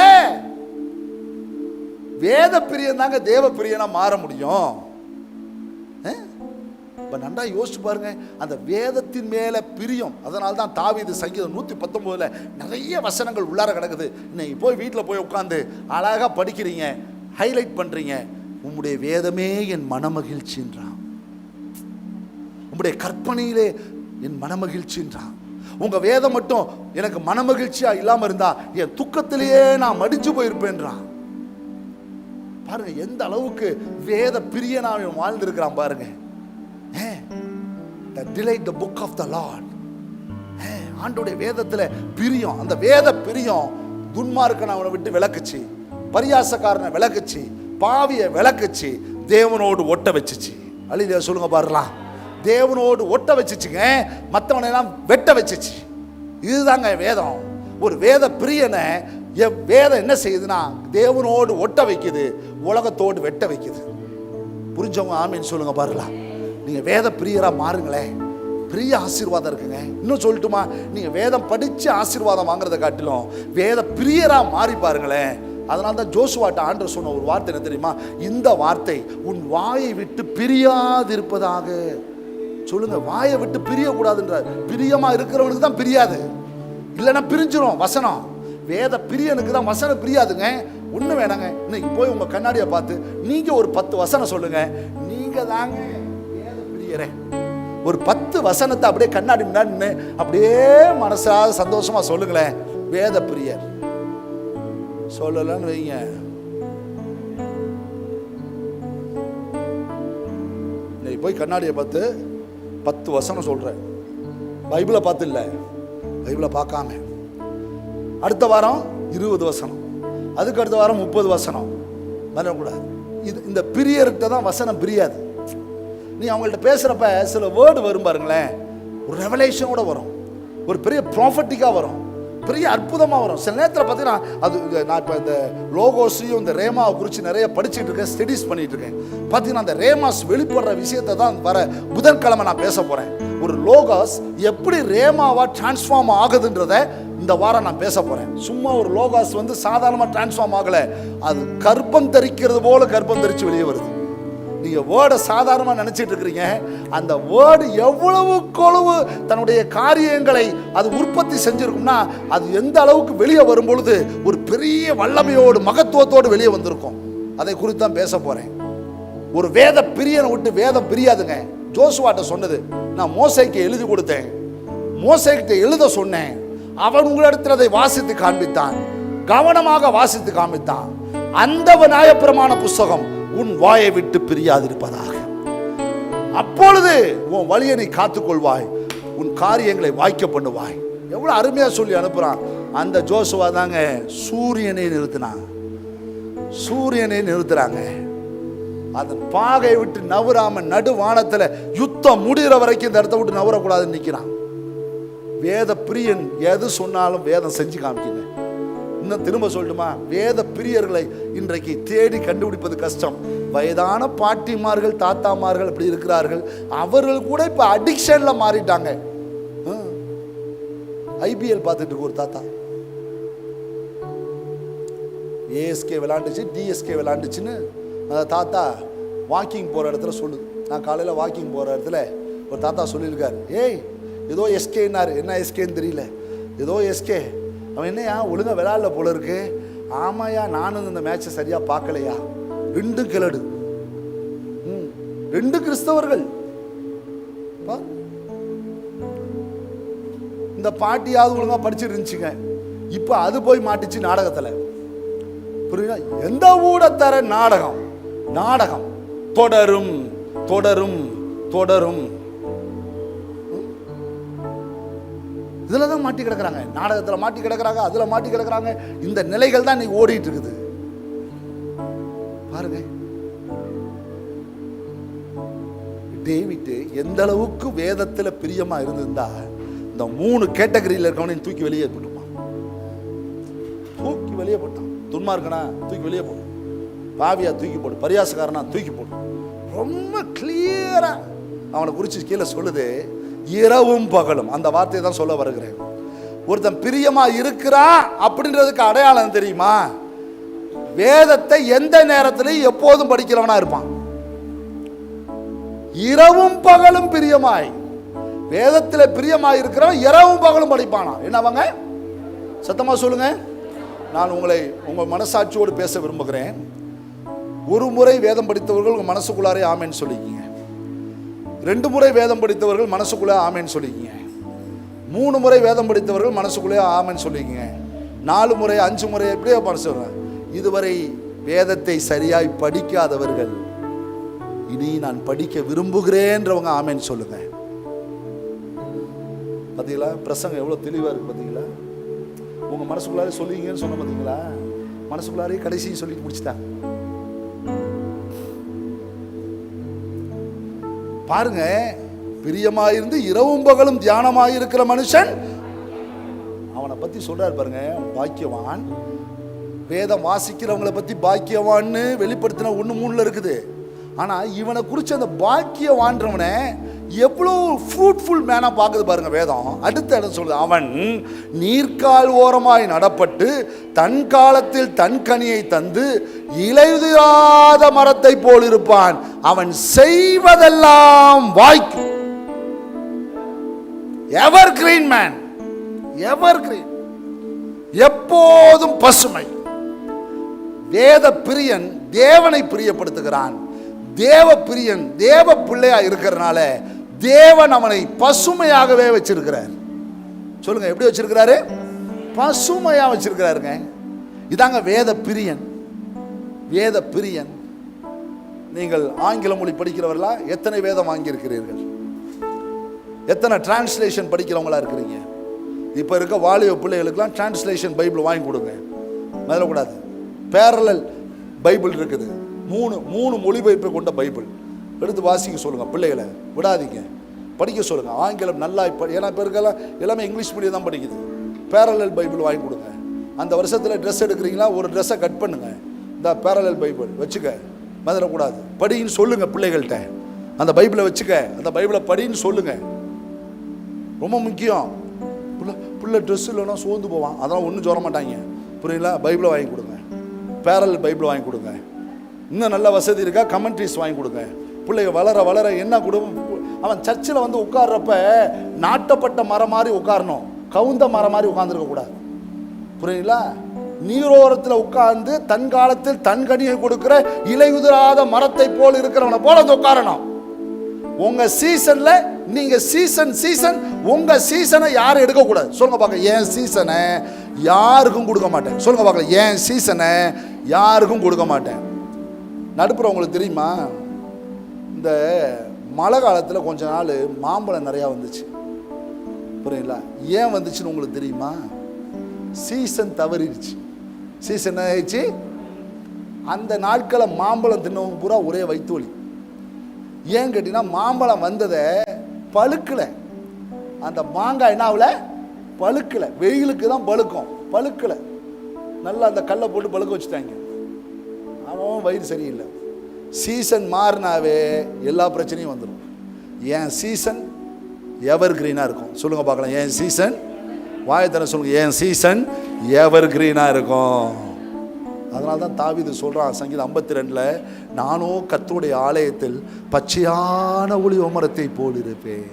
வேத பிரியன் தாங்க தேவ பிரியனா மாற முடியும். நன்றா யோசிச்சு பாருங்க, அந்த வேதத்தின் மேல பிரியம். அதனால தான் தாவீது சங்கீதம் 119 நிறைய வசனங்கள் உள்ளார கிடக்குது. இன்னைக்கு போய் வீட்டில் போய் உட்காந்து அழகா படிக்கிறீங்க, ஹைலைட் பண்றீங்க. உம்முடைய வேதமே என் மனமகிழ்ச்சின்றான், உம்முடைய கற்பனையிலே என் மனமகிழ்ச்சின்றான். உங்க வேதம் மட்டும் எனக்கு மனமகிழ்ச்சியா இல்லாம இருந்தா என் துக்கத்திலேயே நான் மடிச்சு போயிருப்பேன்றான். பாருங்க எந்த அளவுக்கு வேத பிரியனாக வாழ்ந்திருக்கிறான் பாருங்க. Delight the book of the Lord. ஆண்டோடைய வேதத்துல பிரியம். அந்த வேத பிரியம் துன்மார்க்கனை அவனை விட்டு விலக்குச்சு, பரியாசக்காரனை விலக்குச்சு, பாவியை விலக்குச்சு, தேவனோடு ஒட்ட வச்சுச்சு. அல்லேலூயா சொல்லுங்க பாருலாம். தேவனோடு ஒட்ட வச்சுச்சுங்க, மற்றவனை எல்லாம் வெட்ட வச்சுச்சு. இதுதாங்க வேதம். ஒரு வேத பிரியனை வேதம் என்ன செய்யுதுன்னா தேவனோடு ஒட்ட வைக்குது, உலகத்தோடு வெட்ட வைக்குது. புரிஞ்சவங்க ஆமீன் சொல்லுங்க பாருலாம். நீங்க வேத பிரியரா மாறுங்களேன், பெரிய ஆசீர்வாதம் இருக்குங்க. இன்னும் சொல்லட்டுமா, நீங்க வேதம் படிச்சு ஆசீர்வாதம் வாங்குறத காட்டிலும் வேத பிரியரா மாறி பாருங்களேன். அதனால தான் ஜோசுவாட்ட ஆண்டவர் சொன்ன ஒரு வார்த்தை என்ன தெரியுமா? இந்த வார்த்தை உன் வாயை விட்டு பிரியாதிருப்பதாக. சொல்லுங்க, வாயை விட்டு பிரியக்கூடாதுன்றார். பிரியமா இருக்கிறவனுக்கு தான் பிரியாது, இல்லைன்னா பிரிஞ்சிடும் வசனம். வேத பிரியனுக்கு தான் வசனம் பிரியாதுங்க. ஒண்ணு வேணாங்க, இன்னைக்கு போய் உங்க கண்ணாடியை பார்த்து நீங்க ஒரு 10 வசனம் சொல்லுங்க. நீங்க தாங்க வேத பிரியரே. ஒரு 10 வசனத்தை அப்படியே கண்ணாடி முன்னாடி அப்படியே மனசாக சந்தோஷமா சொல்லுங்களேன், வேத பிரியர். சொல்லலன்னு வைங்க, இன்னைக்கு போய் கண்ணாடியை பார்த்து 10 வசனம் சொல்றேன். பைபிளை பார்த்து இல்லை, பைபிளை பார்க்காம அடுத்த வாரம் 20 வசனம், அதுக்கு அடுத்த வாரம் 30 வசனம் வரக்கூடாது. இது இந்த பிரியர்கிட்ட தான் வசனம் பிரியாது. நீ அவங்கள்ட்ட பேசுகிறப்ப சில வேர்டு வரும் பாருங்களேன், ஒரு ரெவலேஷனோட வரும், ஒரு பெரிய ப்ராஃபட்டிக்காக வரும், பெரிய அற்புதமாக வரும். சில நேரத்தில் பார்த்தீங்கன்னா அது நான் இப்போ இந்த லோகோஸையும் இந்த ரேமாவை குறித்து நிறைய படிச்சுட்டு இருக்கேன், ஸ்டடீஸ் பண்ணிட்டு இருக்கேன். பார்த்தீங்கன்னா அந்த ரேமாஸ் வெளிப்படுற விஷயத்தை தான் வர புதன்கிழமை நான் பேச போகிறேன். ஒரு லோகாஸ் எப்படி ரேமாவா டிரான்ஸ்ஃபார்ம் ஆகுதுன்றத இந்த வாரம் நான் பேச போறேன். சும்மா ஒரு லோகாஸ் வந்து சாதாரணமாக டிரான்ஸ்ஃபார்ம் ஆகல, அது கர்ப்பம் தரிக்கிறது போல கர்ப்பம் தரிச்சு வெளியே வருது. நீங்க வேர்டை சாதாரணமாக நினைச்சிட்டு இருக்கிறீங்க, அந்த வேர்டு எவ்வளவு கொழுவு தன்னுடைய காரியங்களை அது உற்பத்தி செஞ்சிருக்கும்னா அது எந்த அளவுக்கு வெளியே வரும் பொழுது ஒரு பெரிய வல்லமையோடு மகத்துவத்தோடு வெளியே வந்திருக்கும். அதை குறித்து தான் பேச போறேன். ஒரு வேத பிரியனை விட்டு வேதம் பிரியாதுங்க. ஜோசுவாட்ட சொன்னது, நான் மோசேக்கு எழுதி கொடுத்தேன், மோசேக்கிட்ட எழுத சொன்னேன், அவன் உங்களிடத்தில் அதை வாசித்து காண்பித்தான், கவனமாக வாசித்து காண்பித்தான். அந்த நியாயப்பிரமாண புஸ்தகம் உன் வாயை விட்டு பிரியாதிருப்பதாக, அப்பொழுது உன் வழியை நீ காத்துக்கொள்வாய், உன் காரியங்களை வாய்க்க பண்ணுவாய். எவ்வளவு அருமையா சொல்லி அனுப்புறான். அந்த ஜோசுவா தாங்க சூரியனை நிறுத்தினான். சூரியனை நிறுத்துறாங்க. அதன் பாகை விட்டு நவராம நடுவானத்துல யுத்தம் முடிகிற வரைக்கும் இந்த இடத்த விட்டு நவரக்கூடாதுன்னு நிற்கிறான். வேத பிரியன் எது சொன்னாலும் வேதம் செஞ்சு காமிக்குங்க. இன்னும் திரும்ப சொல்லட்டுமா, வேத பிரியர்களை இன்றைக்கு தேடி கண்டுபிடிப்பது கஷ்டம். வயதான பாட்டிமார்கள் தாத்தாமார்கள் அப்படி இருக்கிறார்கள், அவர்கள் கூட இப்ப அடிக்ஷன்ல மாறிட்டாங்க. ஐபிஎல் பார்த்துட்டு இருக்கு ஒரு தாத்தா, ஏஎஸ்கே விளாண்டுச்சு டிஎஸ்கே விளாண்டுச்சுன்னு அந்த தாத்தா வாக்கிங் போகிற இடத்துல சொல்லுது. நான் காலையில் வாக்கிங் போகிற இடத்துல ஒரு தாத்தா சொல்லியிருக்காரு, ஏய் ஏதோ எஸ்கேன்னாரு, என்ன எஸ்கேன்னு தெரியல, ஏதோ எஸ்கே. அவன் என்னையா ஒழுங்காக விளையாடல போல இருக்கு. ஆமாயா, நானும் இந்த மேட்சை சரியாக பார்க்கலையா. 2 கிளடு, 2 கிறிஸ்தவர்கள். இந்த பாட்டியாவது ஒழுங்காக படிச்சுட்டு இருந்துச்சுங்க, இப்போ அது போய் மாட்டிச்சு நாடகத்தில். புரியுதா? எந்த ஊடத்தர நாடகம் நாடகம் தொடரும் தொடரும் தொடரும். இதுல தான் மாட்டி கிடக்குறாங்க, நாடகத்துல மாட்டி கிடக்குறாங்க, அதுல மாட்டி கிடக்குறாங்க. இந்த நிலைகள் தான் இன்னைக்கு ஓடிட்டு இருக்குது பாருங்க. டேவிட் எந்த அளவுக்கு வேதத்துல பிரியமா இருந்திருந்தா இந்த 3 கேட்டகரியில் இருக்கவனையும் தூக்கி வெளியே போட்டுப்பான். தூக்கி வெளியே போட்டான். துன்மார்க்கனா தூக்கி வெளியே போடு, பாவியா தூக்கி போடு, பரியாசக்காரனா தூக்கி போடு. ரொம்ப கிளியரா அவனை குறிச்சு கீழே சொல்லுது, இரவும் பகலும். அந்த வார்த்தையை தான் சொல்ல வருகிறேன். ஒருத்தன் பிரியமா இருக்கிறான் அப்படின்றதுக்கு அடையாளம் தெரியுமா? வேதத்தை எந்த நேரத்திலையும் எப்போதும் படிக்கிறவனா இருப்பான். இரவும் பகலும் பிரியமாய், வேதத்தில் பிரியமாய் இருக்கிறவன் இரவும் பகலும் படிப்பானா. என்னவங்க சத்தமா சொல்லுங்க. நான் உங்களை உங்க மனசாட்சியோடு பேச விரும்புகிறேன். ஒரு முறை வேதம் படித்தவர்கள் உங்க மனசுக்குள்ளாரே ஆமேன்னு சொல்லிக்கிங்க. 2 முறை வேதம் படித்தவர்கள் மனசுக்குள்ளே ஆமேன்னு சொல்லிக்கிங்க. 3 முறை வேதம் படித்தவர்கள் மனசுக்குள்ளே ஆமேன்னு சொல்லிக்கிங்க. 4 முறை 5 முறை எப்படியே சொல்றேன். இதுவரை வேதத்தை சரியாய் படிக்காதவர்கள் இனி நான் படிக்க விரும்புகிறேன்றவங்க ஆமேன்னு சொல்லுங்க. பார்த்தீங்களா பிரசங்கம் எவ்வளோ தெளிவாக இருக்கு பார்த்தீங்களா? உங்க மனசுக்குள்ளாரே சொல்லிங்கன்னு சொன்ன பார்த்தீங்களா? மனசுக்குள்ளாரே கடைசியும் சொல்லிட்டு முடிச்சுட்டாங்க பாருங்க. பிரியமாயிருந்து இரவும் பகலும் தியானமாயிருக்கிற மனுஷன் அவனை பத்தி சொல்றாரு பாருங்க. பாக்கியவான். வேதம் வாசிக்கிறவங்களை பத்தி பாக்கியவான்னு வெளிப்படுத்தின 1:3 இருக்குது. ஆனா இவனை குறிச்சு அந்த பாக்கியவான்றவனை எவ்வளவு ஃப்ரூட்ஃபுல் மேனா பார்க்குது பாருங்க வேதம். அடுத்த இடம் சொல்லுது, அவன் நீர்க்கால் ஓரமாய் நடப்பட்டு தன் காலத்தில் தன் கனியை தந்து இலையுதிராத மரத்தை போல் இருப்பான். அவன் செய்வதெல்லாம் வாய்க்கும். எவர் கிரீன் மேன், எவர் கிரீன், எப்போதும் பசுமை. வேத பிரியன் தேவனை பிரியப்படுத்துகிறான். தேவ பிரியன் தேவ பிள்ளையா இருக்கிறனால தேவன் அவனை பசுமையாகவே வச்சிருக்கிறார். சொல்லுங்க, எப்படி வச்சிருக்கிறாரு? பசுமையா வச்சிருக்கிறாருங்க. இதாங்க வேத பிரியன். வேத பிரியன். நீங்கள் ஆங்கில மொழி படிக்கிறவர்களா? எத்தனை வேதம் வாங்கியிருக்கிறீர்கள்? எத்தனை டிரான்ஸ்லேஷன் படிக்கிறவங்களா இருக்கிறீங்க? இப்போ இருக்க வாலிப பிள்ளைகளுக்கெல்லாம் டிரான்ஸ்லேஷன் பைபிள் வாங்கி கொடுங்க. முதலக்கூடாது. பேரலல் பைபிள் இருக்குது. 3 மொழிபெயர்ப்பை கொண்ட பைபிள் எடுத்து வாசிக்க சொல்லுங்க. பிள்ளைகளை விடாதீங்க, படிக்க சொல்லுங்க. ஆங்கிலம் நல்லா ஏன்னா இப்போ இருக்கலாம் எல்லாமே இங்கிலீஷ் மீடியம் தான் படிக்குது. பேரலல் பைபிள் வாங்கி கொடுங்க. அந்த வருஷத்தில் ட்ரெஸ் எடுக்கிறீங்களா, ஒரு ட்ரெஸ்ஸை கட் பண்ணுங்க, இந்த பேரலல் பைபிள் வச்சுக்க. மறந்துடக்கூடாது. படின்னு சொல்லுங்க பிள்ளைகள்கிட்ட. அந்த பைபிளை வச்சுக்க, அந்த பைபிளை படின்னு சொல்லுங்க. ரொம்ப முக்கியம். பிள்ளை ட்ரெஸ் இல்லைன்னா சோர்ந்து போவான். அதெல்லாம் ஒன்றும் சொல்ல மாட்டாங்க. புரியுங்களா? பைபிளை வாங்கி கொடுங்க, பேரலல் பைபிள் வாங்கி கொடுங்க. இன்னும் நல்ல வசதி இருக்கா, கமெண்ட்ரிஸ் வாங்கி கொடுங்க. பிள்ளைங்க வளர வளர என்ன கொடுக்கும். அவன் சர்ச்சில் வந்து உட்கார்றப்ப நாட்டப்பட்ட மரம் மாதிரி உட்காரணும், கவுந்த மரம் மாதிரி உட்கார்ந்துருக்க கூடாது. புரியுங்களா? நீரோரத்தில் உட்கார்ந்து தன் காலத்தில் தன் கனியை கொடுக்கிற இலையுதிராத மரத்தை போல் இருக்கிறவனை போல வந்து உட்காரணும். உங்க சீசன்ல நீங்க சீசன் உங்க சீசனை யாரும் எடுக்கக்கூடாது. சொல்லுங்க பார்க்க, என் சீசனை யாருக்கும் கொடுக்க மாட்டேன். சொல்லுங்க பார்க்க, என் சீசனை யாருக்கும் கொடுக்க மாட்டேன். நடுப்புற உங்களுக்கு தெரியுமா, இந்த மழை காலத்தில் கொஞ்ச நாள் மாம்பழம் நிறையா வந்துச்சு. புரியுங்களா? ஏன் வந்துச்சுன்னு உங்களுக்கு தெரியுமா? சீசன் தவறிடுச்சு. சீசன் என்ன ஆயிடுச்சு? அந்த நாட்களை மாம்பழம் தின்னவங்க பூரா ஒரே வயிற்று வலி. ஏன் கேட்டீங்கன்னா, மாம்பழம் வந்ததை பழுக்கலை. அந்த மாங்காய் என்ன ஆகல? பழுக்கலை. வெயிலுக்கு தான் பழுக்கும், பழுக்கலை. நல்லா அந்த கல்லை போட்டு பழுக்க வச்சுட்டாங்க. அவன் வயிறு சரியில்லை. சீசன் மாறினாவே எல்லா பிரச்சனையும் வந்துடும். என் சீசன் எவர் கிரீனாக இருக்கும். சொல்லுங்க பார்க்கலாம், என் சீசன், வாயத்தன சொல்லுங்க, என் சீசன் எவர் கிரீனாக இருக்கும். அதனால தான் தாவீது சொல்கிறான் சங்கீதம் 52, நானும் கர்த்தருடைய ஆலயத்தில் பச்சையான ஒலிவ மரத்தை போல் இருப்பேன்.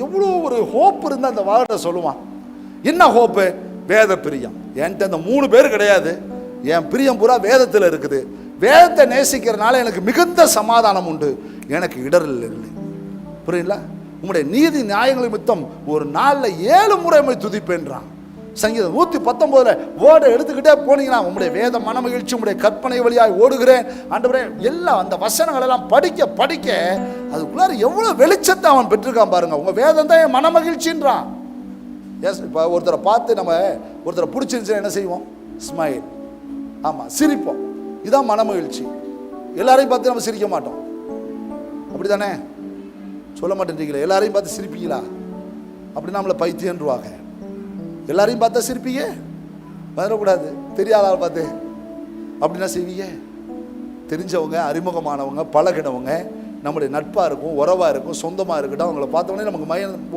எவ்வளோ ஒரு ஹோப் இருந்தால் அந்த வார்த்தை சொல்லுவான். என்ன ஹோப்பு? வேத பிரியம். என்கிட்ட அந்த 3 பேர் கிடையாது. என் பிரியம் பூரா வேதத்தில் இருக்குது. வேதத்தை நேசிக்கிறனால எனக்கு மிகுந்த சமாதானம் உண்டு, எனக்கு இடரல் இல்லை. புரியுங்களா? உங்களுடைய நீதி நியாயங்களை மித்தம் ஒரு நாளில் 7 முறை துதிப்பேன்றான். சங்கீதம் 119 வேர்டை எடுத்துக்கிட்டே போனீங்கன்னா உங்களுடைய வேத மனமகிழ்ச்சி உங்களுடைய கற்பனை வழியாய் ஓடுகிறேன் ஆண்டவரே, எல்லாம் அந்த வசனங்கள் எல்லாம் படிக்க படிக்க அதுக்குள்ளார எவ்வளவு வெளிச்சத்தை அவன் பெற்றிருக்கான் பாருங்க. உங்க வேதம் தான் என் மனமகிழ்ச்சின்றான். எஸ், இப்போ ஒருத்தரை பார்த்து நம்ம ஒருத்தரை பிடிச்சிருந்துச்சுன்னா என்ன செய்வோம்? ஸ்மைல். ஆமாம், சிரிப்போம். இதுதான் மனமகிழ்ச்சி. எல்லாரையும் பார்த்து நம்ம சிரிக்க மாட்டோம், அப்படி தானே? சொல்ல மாட்டேன்றீங்களே, எல்லாரையும் பார்த்து சிரிப்பீங்களா? அப்படி நம்மளை பைத்தியன்றுவாங்க. எல்லாரையும் பார்த்தா சிரிப்பீங்க, வரக்கூடாது. தெரியாத ஆள் பார்த்து அப்படின்னா செய்வீங்க. தெரிஞ்சவங்க, அறிமுகமானவங்க, பழகினவங்க, நம்முடைய நட்பாக இருக்கும், உறவாக இருக்கும், சொந்தமாக இருக்கட்டும், அவங்கள பார்த்தோன்னே நமக்கு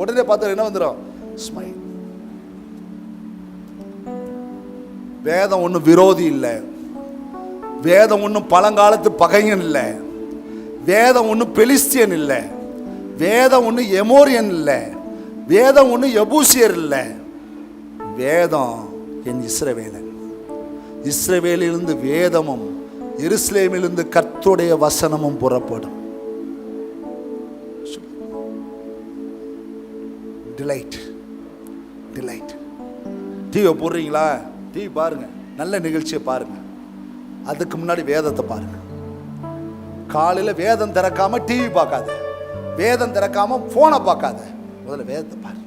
உடனே பார்த்தா என்ன வந்துடும்? ஸ்மைல். வேதம் ஒன்றும் விரோதி இல்லை, வேதம் ஒன்றும் பழங்காலத்து பகையன் இல்லை, வேதம் ஒன்றும் பெலிஸ்தியன் இல்லை, வேதம் ஒன்றும் எமோரியன் இல்லை, வேதம் ஒன்றும் எபூசியர் இல்லை. வேதம் என் இஸ்ரவேலன். இஸ்ரவேலிலிருந்து வேதமும் எருசலேமிலிருந்து கர்த்தருடைய வசனமும் புறப்படும். Delight, delight. டிவியை போடுறீங்களா? டிவி பாருங்க, நல்ல நிகழ்ச்சியை பாருங்க. அதுக்கு முன்னாடி வேதத்தை பாருங்க. காலையில் வேதம் திறக்காம டிவி பார்க்காத, வேதம் திறக்காம போனை பார்க்காத, முதல்ல வேதத்தை பாருங்க.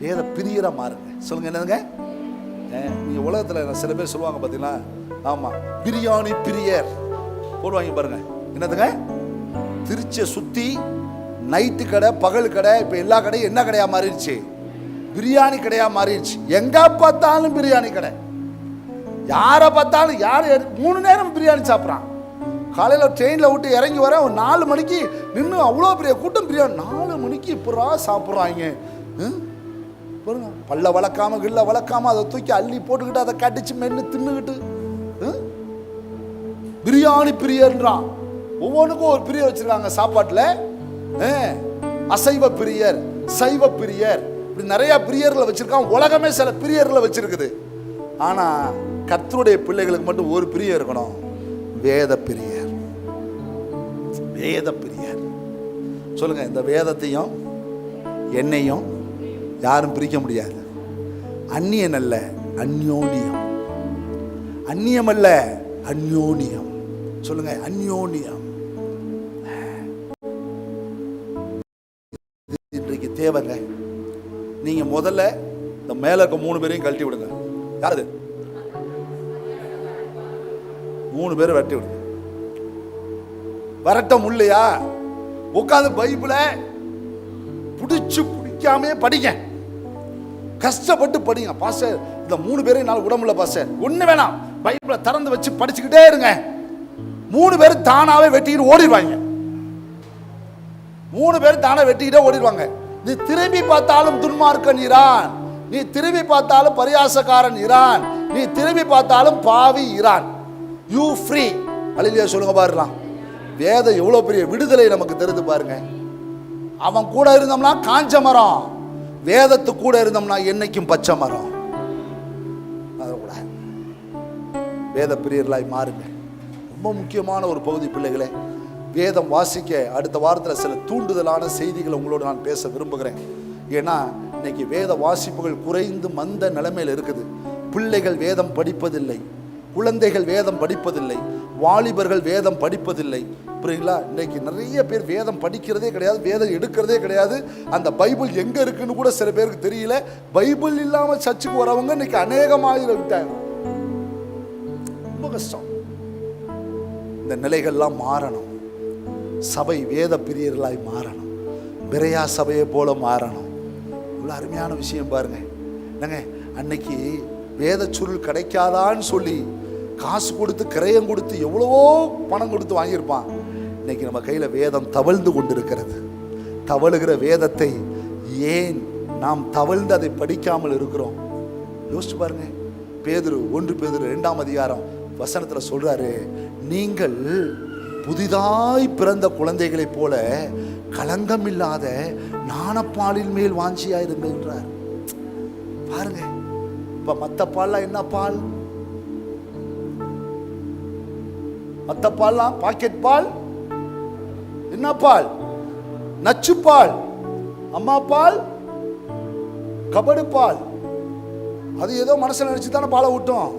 வேத பிரியரா மாறுங்க. சொல்லுங்க, என்னதுங்க? நீங்க உலகத்தில் சில பேர் சொல்லுவாங்க பார்த்தீங்களா? ஆமா, பிரியாணி பிரியர் போடுவாங்க பாருங்க. என்னதுங்க? திருச்சியை சுத்தி நைட்டு கடை, பகல் கடை, இப்போ எல்லா கடையும் என்ன கடையா மாறிடுச்சு? பிரியாணி கடையா மாறிடுச்சு. எங்க பார்த்தாலும் பிரியாணி கடை. யாரை பார்த்தாலும் யார் 3 நேரம் பிரியாணி சாப்பிட்றான். காலையில் ட்ரெயினில் விட்டு இறங்கி வர ஒரு 4 மணிக்கு நின்று அவ்வளோ பெரிய கூட்டம் பிரியாணி. 4 மணிக்கு இப்போரா சாப்பிட்றாங்க பாருங்க. பல்ல வளர்க்காம கில்ல வளர்க்காம அதை தூக்கி அள்ளி போட்டுக்கிட்டு அதை கடிச்சு மென்று தின்னுக்கிட்டு பிரியாணி பிரியர்ன்றான். ஒவ்வொன்றுக்கும் ஒரு பிரியர் வச்சிருக்காங்க சாப்பாட்டில். அசைவ பிரியர், சைவ பிரியர், இப்படி நிறைய பிரியர்களை வச்சிருக்கான். உலகமே சில பிரியர்களை வச்சிருக்குது. ஆனா கர்த்தருடைய பிள்ளைகளுக்கு மட்டும் ஒரு பிரியர் இருக்கணும், வேத பிரியர். வேத பிரியர். சொல்லுங்க, இந்த வேதத்தையும் என்னையும் யாரும் பிரிக்க முடியாது. அந்நியன் அல்ல, அந்யோன்யம். அந்நியம் அல்ல, அந்யோன்யம். சொல்லுங்க, அந்யோன்யம். இன்றைக்கு தேவைங்க. நீங்க முதல்ல இந்த மேல இருக்க 3 பேரையும் கழட்டி விடுங்க. யாரு? 3 பேரை வெட்டி விடுங்க. வரட்டம் இல்லையா? உட்காந்து பைபிளை பிடிச்சு பிடிக்காமே படிங்க, கஷ்டப்பட்டு படிங்க. பாஸ்டர், இந்த 3 பேரையும் என்னால் விட முடியல பாஸ்டர். ஒண்ணு வேணாம், பைபிளை திறந்து வச்சு படிச்சுக்கிட்டே இருங்க. 3 பேர் தானாவே வெட்டிக்கிட்டு ஓடிடுவாங்க. 3 பேர் தானே வெட்டிக்கிட்டே ஓடிடுவாங்க. நீ திரும்பி பார்த்தாலும் துன்மார்க்கன் இரான், நீ திரும்பி பார்த்தாலும் பரியாசக்காரன் இரான், நீ திரும்பி பார்த்தாலும் பாவி இரான். You free. அல்லேலூயா சொல்லுங்க பாருலாம். வேதம் எவ்வளவு பெரிய விடுதலை நமக்கு தருது பாருங்க. அவன் கூட இருந்தோம்னா காஞ்ச மரம், வேதத்து கூட இருந்தோம்னா என்னைக்கும் பச்சை மரம். கூட வேத பிரியர்களாய் மாறுங்க. ரொம்ப முக்கியமான ஒரு பகுதி பிள்ளைகளே. வேதம் வாசிக்க அடுத்த வாரத்தில் சில தூண்டுதலான செய்திகளை உங்களோடு நான் பேச விரும்புகிறேன். ஏன்னா இன்னைக்கு வேத வாசிப்புகள் குறைந்து மந்த நிலைமையில் இருக்குது. பிள்ளைகள் வேதம் படிப்பதில்லை, குழந்தைகள் வேதம் படிப்பதில்லை, வாலிபர்கள் வேதம் படிப்பதில்லை. புரியுங்களா? இன்னைக்கு நிறைய பேர் வேதம் படிக்கிறதே கிடையாது, வேதம் எடுக்கிறதே கிடையாது. அந்த பைபிள் எங்க இருக்குன்னு கூட சில பேருக்கு தெரியல. பைபிள் இல்லாம சர்ச்சுக்கு வரவங்க இன்னைக்கு அநேகமாக விட்டாங்க. ரொம்ப கஷ்டம். இந்த நிலைகள்லாம் மாறணும். சபை வேத பிரியர்களாய் மாறணும். பிரையா சபையை போல மாறணும். இவ்வளோ அருமையான விஷயம் பாருங்க. என்னங்க, அன்னைக்கு வேத சுருள் கிடைக்காதான்னு சொல்லி காசு கொடுத்து கிரயம் கொடுத்து எவ்வளவோ பணம் கொடுத்து வாங்கியிருப்பான். இன்னைக்கு நம்ம கையில் வேதம் தவழ்ந்து கொண்டிருக்கிறது. தவழுகிற வேதத்தை ஏன் நாம் தவழ்ந்து அதை படிக்காமல் இருக்கிறோம்? யோசிச்சு பாருங்க. பேதுரு 1 பேதுரு 2ஆம் அதிகாரம் வசனத்தில் சொல்றாரு, நீங்கள் புதிதாய் பிறந்த குழந்தைகளைப் போல களங்கம் இல்லாத ஞானப்பாலின் மேல் வாஞ்சியாயிருந்தார். பாருங்க, இப்ப மத்த பால்லாம் என்ன பால்? மத்த பால்லாம் பாக்கெட் பால். என்ன பால்? நச்சு பால். அம்மா பால், கபடு பால். அது ஏதோ மனசில் நினச்சி தானே பாலை விட்டோம்.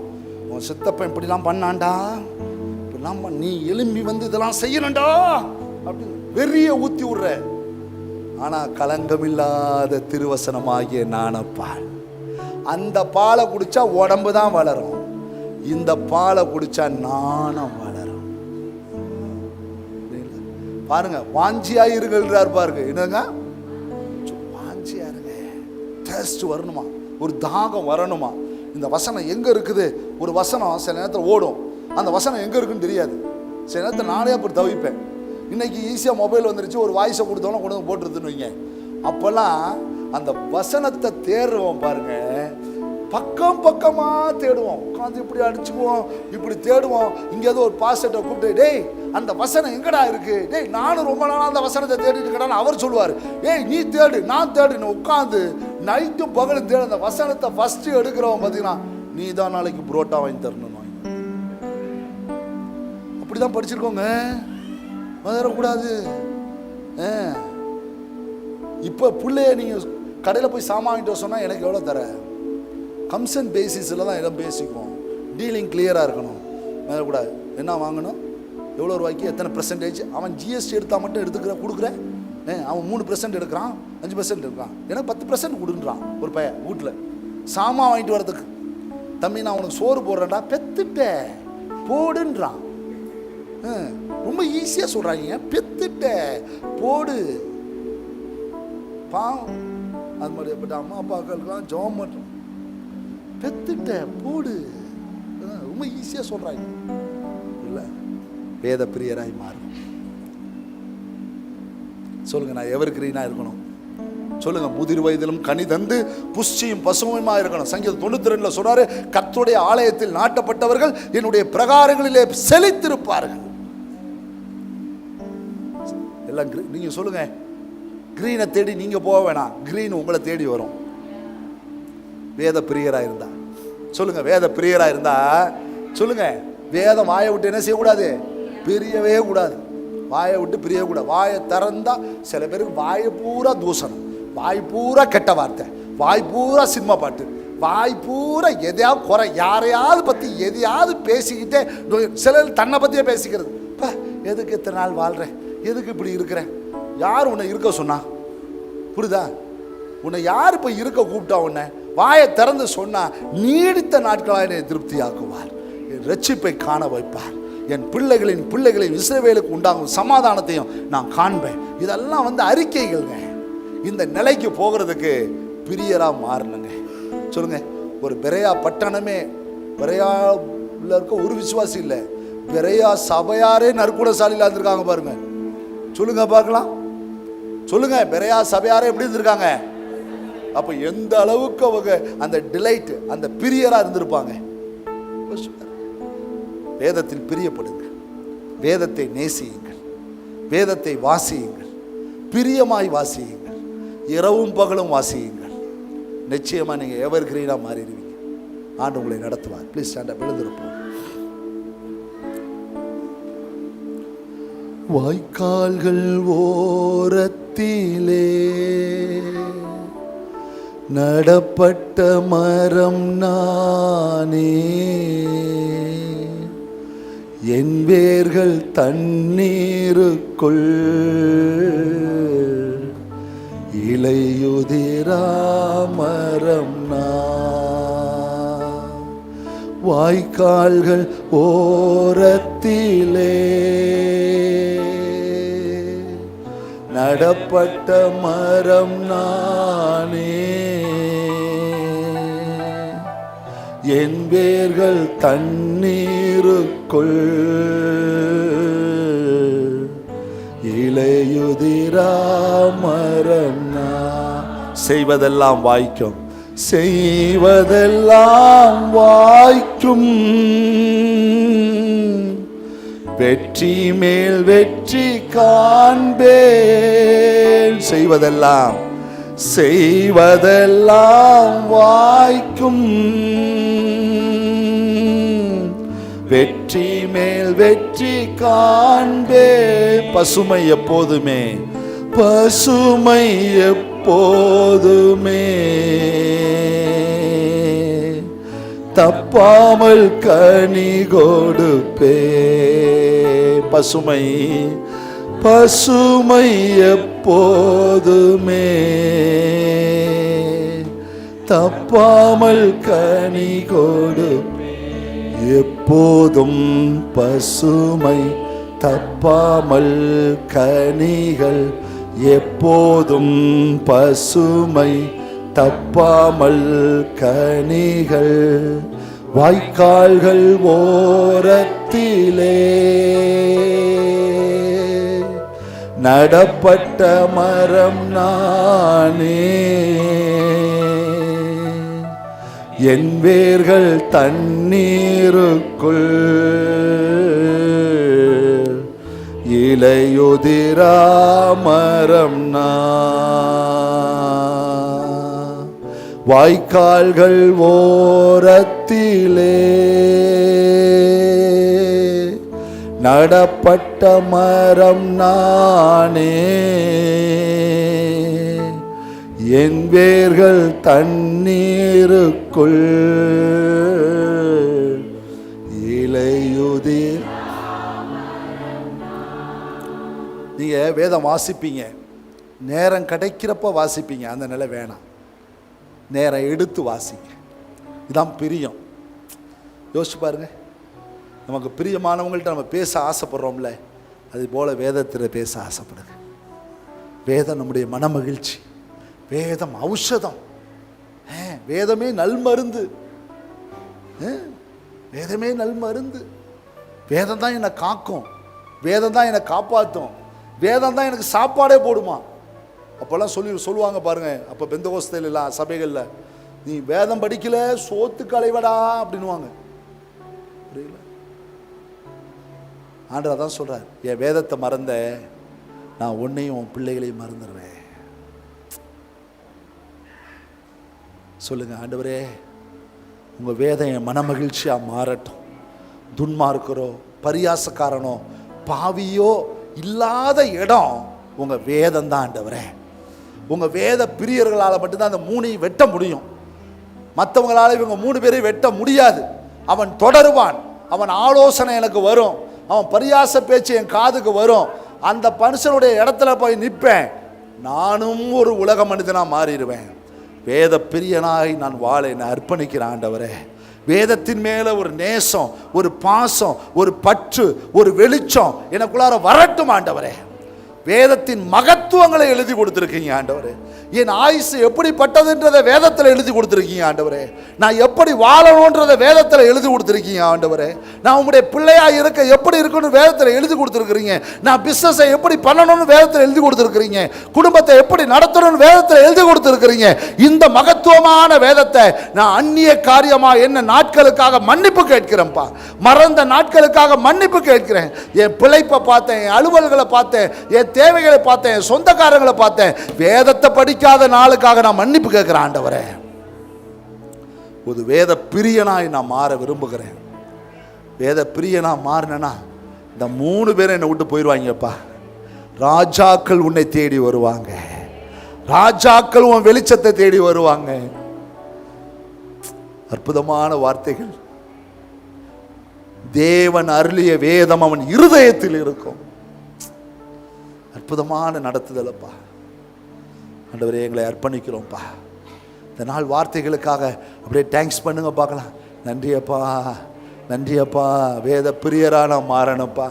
உன் சித்தப்பன் இப்படிலாம் பண்ணாண்டா, இப்படிலாம் நீ எலும்பி வந்து இதெல்லாம் செய்யணும்டா அப்படின்னு வெறிய ஊற்றி விடுற. ஆனால் களங்கமில்லாத திருவசனமாகிய ஞானப்பால், அந்த பாலை குடிச்சா உடம்பு தான் வளரும், இந்த பாலை குடிச்சா ஞானம் வளரும். பாருங்க, வாஞ்சியா இருங்கள்ன்றார் பாருங்க. என்னங்க வாஞ்சியா இருங்க, டேஸ்ட் வரணுமா, ஒரு தாகம் வரணுமா. இந்த வசனம் எங்க இருக்குது? ஒரு வசனம் சில நேரத்தில் ஓடும், அந்த வசனம் எங்க இருக்குன்னு தெரியாது. சில நேரத்தில் நானே அப்படி தவிப்பேன். இன்னைக்கு ஈஸியாக மொபைல் வந்துருச்சு, ஒரு வாய்ஸை கொடுத்தோன்னா கொண்டு வந்து போட்டுருதுன்னு வைங்க. அப்போல்லாம் அந்த வசனத்தை தேடுவோம் பாருங்க, பக்கம் பக்கமாக தேடுவோம், உட்காந்து இப்படி அடிச்சுக்குவோம், இப்படி தேடுவோம். இங்கே ஏதோ ஒரு பாஸ்டர்ட்ட கூப்பிட்டு, டேய் அந்த வசனம் எங்கடா இருக்கு, டேய் நானும் ரொம்ப நாளாக அந்த வசனத்தை தேடிட்டு இருக்கேன்னு அவர் சொல்லுவார். ஏய் நீ தேடு, நான் தேடுன்னு உட்காந்து நைட்டும் பகலும் தேடு. அந்த வசனத்தை ஃபஸ்ட்டு எடுக்கிறவன் பார்த்தீங்கன்னா, நீ தான் நாளைக்கு புரோட்டா வாங்கி தரணும். அப்படி தான் படிச்சிருக்கோங்க, வளரக்கூடாது. இப்போ பிள்ளைய நீங்கள் கடையில் போய் சாமான் வாங்கிட்டு சொன்னால் எனக்கு எவ்வளோ தர, கம்சன் பேசிஸில் தான் எல்லாம் பேசிக்குவோம். டீலிங் கிளியராக இருக்கணும், வளரக்கூடாது. என்ன வாங்கணும், எவ்வளோ ரூபாய்க்கு, எத்தனை பெர்சன்டேஜ். அவன் ஜிஎஸ்டி எடுத்தால் மட்டும் எடுத்துக்கிறேன் கொடுக்குறேன். அவன் 3% எடுக்கிறான், 5% எடுக்கிறான், எனக்கு 10% கொடுன்றான். ஒரு பையன் வீட்டில் சாமான் வாங்கிட்டு வரதுக்கு, தம்பி நான் உனக்கு சோறு போடுறேன்டா, பெத்துட்ட போடுன்றான். ரொம்ப ஈஸியாக சொல்கிறாங்க, பெத்துட்ட போடு. பாவம் அது மாதிரி பட் அம்மா அப்பாக்களுக்கெல்லாம் ஜெபம் பண்ணுறோம், பெத்துட்ட போடு, ரொம்ப ஈஸியாக சொல்கிறாங்க. இல்லை, வேத பிரியராய் மாறும். சொல்லுங்க, நான் எவர் கிரீனாக இருக்கணும் சொல்லுங்க. முதிர் வயதிலும் கனி தந்து புஷ்டியும் பசுமையுமா இருக்கணும். சங்கீதம் 92 சொல்றாரு, கர்த்தருடைய ஆலயத்தில் நாட்டப்பட்டவர்கள் என்னுடைய பிரகாரங்களிலே செழித்திருப்பார்கள். எல்லாம் நீங்க சொல்லுங்க, கிரீனை தேடி நீங்க போக வேணாம், கிரீன் உங்களை தேடி வரும். வேத பிரியரா இருந்தா சொல்லுங்க, வேத பிரியரா இருந்தா சொல்லுங்க. வேதம் வாயை விட்டு என்ன செய்யக்கூடாது, பிரியவே கூடாது. வாயை விட்டு பிரியவே கூடாது. வாயை திறந்தா சில பேருக்கு வாயை பூரா தூஷணம், வாய் பூரா கெட்ட வார்த்தை, வாய் பூரா சினிமா பாட்டு, வாய் பூரா எதையாவது குறை, யாரையாவது பற்றி எதையாவது பேசிக்கிட்டே. சிலர் தன்னை பற்றியே பேசிக்கிறது. இப்போ எதுக்கு இத்தனை நாள் வாழ்கிறேன், எதுக்கு இப்படி இருக்கிறேன், யார் உன்னை இருக்க சொன்னா, புரியுதா? உன்னை யார் இப்போ இருக்க கூப்பிட்டா? உன்னை வாயை திறந்து சொன்னா நீடித்த நாட்களாக என்னை திருப்தியாக்குவார், என் ரட்சிப்பை காண வைப்பார், என் பிள்ளைகளின் இஸ்ரவேலுக்கு உண்டாகும் சமாதானத்தையும் நான் காண்பேன். இதெல்லாம் அறிக்கைகள்ங்க. இந்த நிலைக்கு போகிறதுக்கு பிரியரா மாறணுங்க. சொல்லுங்க, ஒரு பெரையா பட்டணமே, பெரையாவில் இருக்க ஒரு விசுவாசி இல்லை, பெரையா சபையாரே நற்குணசாலியில் இருந்திருக்காங்க பாருங்க. சொல்லுங்க பார்க்கலாம், சொல்லுங்க, பெரையா சபையாரே எப்படி இருந்திருக்காங்க? அப்போ எந்த அளவுக்கு அவங்க அந்த டிலைட், அந்த பிரியரா இருந்திருப்பாங்க. வேதத்தில் பிரியப்படுங்க, வேதத்தை நேசியுங்கள், வேதத்தை வாசியுங்கள், பிரியமாய் வாசியுங்கள், இரவும் பகலும் வாசியுங்கள். நிச்சயமா நீங்க எவர் கிரீனா மாறிடுவீங்க. ஆண்டு உங்களை நடத்துவார். ப்ளீஸ் ஸ்டாண்ட் அப், எழுந்திருப்போம். வாய்க்கால்கள் ஓரத்திலே நடப்பட்ட மரம் நானே, என் வேர்கள் தண்ணீருக்குள் இலையுதிரா மரம் நான். வாய்க்கால்கள் ஓரத்திலே நடப்பட்ட மரம் நானே, என் வேர்கள் தண்ணீருக்குள் இலையுதிரா மரம் நான். செய்வதெல்லாம் வாய்க்கும், செய்வதெல்லாம் வாய்க்கும், வெற்றி மேல் வெற்றி காண்பேன். செய்வதெல்லாம் வாய்க்கும், வெற்றி மேல் வெற்றி காண்பே. பசுமை எப்போதுமே, பசுமை எப்போதுமே, தப்பாமல் கனி கொடுப்பே. பசுமை பசுமை எப்போதுமே தப்பாமல் கனி கொடுப்பே. எப்போதும் பசுமை தப்பாமல் கனிகள், எப்போதும் பசுமை தப்பாமல் கனிகள். வாய்க்கால்கள் ஓரத்திலே நடப்பட்ட மரம் நானே. என் வேர்கள் தண்ணீருக்குள் இலையுதிரா மரம் நான். வாய்க்கால்கள் ஓரத்திலே நடப்பட்ட மரம் நானே. என் வேர்கள் தண்ணீருக்குள் இலையுதிர். நீங்க வேதம் வாசிப்பீங்க, நேரம் கிடைக்கிறப்ப வாசிப்பீங்க, அந்த நிலை வேணாம். நேரம் எடுத்து வாசிங்க, இதான் பிரியம். யோசிச்சு பாருங்க, நமக்கு பிரியமானவங்கள்ட்ட நம்ம பேச ஆசைப்படுறோம்ல, அது போல வேதத்தில் பேச ஆசைப்படுங்க. வேதம் நம்முடைய மன மகிழ்ச்சி, வேதம் ஔஷதம், வேதமே நல்மருந்து, வேதமே நல்மருந்து. வேதம் தான் என்னை காக்கும், வேதம் தான் என்னை காப்பாற்றும், வேதம் தான் எனக்கு சாப்பாடே போடுமா. அப்போல்லாம் சொல்லுவாங்க பாருங்க, அப்போ பெந்தகோஸ்தையில எல்லாம் சபைகளில், நீ வேதம் படிக்கல சோத்து களைவடா அப்படின்னுவாங்க. புரியல? ஆண்டவர் தான் சொல்றார், என் வேதத்தை மறந்த நான் உன்னையும் உன் பிள்ளைகளையும் மறந்துடுவேன். சொல்லுங்க, ஆண்டவரே உங்க வேதம் என் மன மகிழ்ச்சியா மாறட்டும். துன்மார்க்கரோ பரியாசக்காரனோ பாவியோ இல்லாத இடம் உங்க வேதம் தான் ஆண்டவரே. உங்க வேத பிரியர்களால் மட்டும்தான் அந்த மூணையும் வெட்ட முடியும். மற்றவங்களால இவங்க 3 பேரையும் வெட்ட முடியாது. அவன் தொடருவான், அவன் ஆலோசனை எனக்கு வரும், அவன் பரியாச பேச்சு என் காதுக்கு வரும். அந்த மனுஷனுடைய இடத்துல போய் நிற்பேன், நானும் ஒரு உலக மனிதனா மாறிடுவேன். வேத பிரியனாய் நான் வாழ என்னை அர்ப்பணிக்கிறேன் ஆண்டவரே. வேதத்தின் மேல ஒரு நேசம், ஒரு பாசம், ஒரு பற்று, ஒரு வெளிச்சம் எனக்குள்ளார வரட்டும் ஆண்டவரே. வேதத்தின் மகத்துவங்களை எழுதி கொடுத்துருக்கீங்க ஆண்டவரே. என் ஆயுசு எப்படிப்பட்டதுன்றதை வேதத்தில் எழுதி கொடுத்துருக்கீங்க ஆண்டவரே. நான் எப்படி வாழணுன்றதை வேதத்தில் எழுதி கொடுத்துருக்கீங்க ஆண்டவரே. நான் உங்களுடைய பிள்ளையா இருக்க எப்படி இருக்குன்னு வேதத்தில் எழுதி கொடுத்துருக்கிறீங்க. நான் பிஸ்னஸை எப்படி பண்ணணும்னு வேதத்தில் எழுதி கொடுத்துருக்கிறீங்க. குடும்பத்தை எப்படி நடத்தணும்னு வேதத்தில் எழுதி கொடுத்துருக்கிறீங்க. இந்த மகத்துவமான வேதத்தை நான் அந்நிய காரியமா என்ன நாட்களுக்காக மன்னிப்பு கேட்கிறேன்ப்பா. மறந்த நாட்களுக்காக மன்னிப்பு கேட்கிறேன். என் பிழைப்பை பார்த்தேன், என் அலுவல்களை பார்த்தேன், என் தேவைகளை பார்த்தேன், என் சொந்தக்காரங்களை பார்த்தேன். வேதத்தை படிக்காத நாளுக்காக நான் மன்னிப்பு கேட்கிறேன் ஆண்டவரே. ஒரு வேத பிரியனாய் நான் மாற விரும்புகிறேன். வேத பிரியனா மாறினா இந்த 3 பேரும் என்னை விட்டு போயிடுவாங்கப்பா. ராஜாக்கள் உன்னை தேடி வருவாங்க, ராஜாக்கள் உன் வெளிச்சத்தை தேடி வருவாங்க. அற்புதமான வார்த்தைகள். தேவன் அருளிய வேதம் அவன் இருதயத்தில் இருக்கும். அற்புதமான நடத்துதலப்பா. ஆண்டவரே எங்களை அர்ப்பணிக்கிறோம்ப்பா. இந்த நாள் வார்த்தைகளுக்காக அப்படியே தேங்க்ஸ் பண்ணுங்க பார்க்கலாம். நன்றியப்பா, நன்றியப்பா. வேத பிரியரா நான் மாறணும்ப்பா.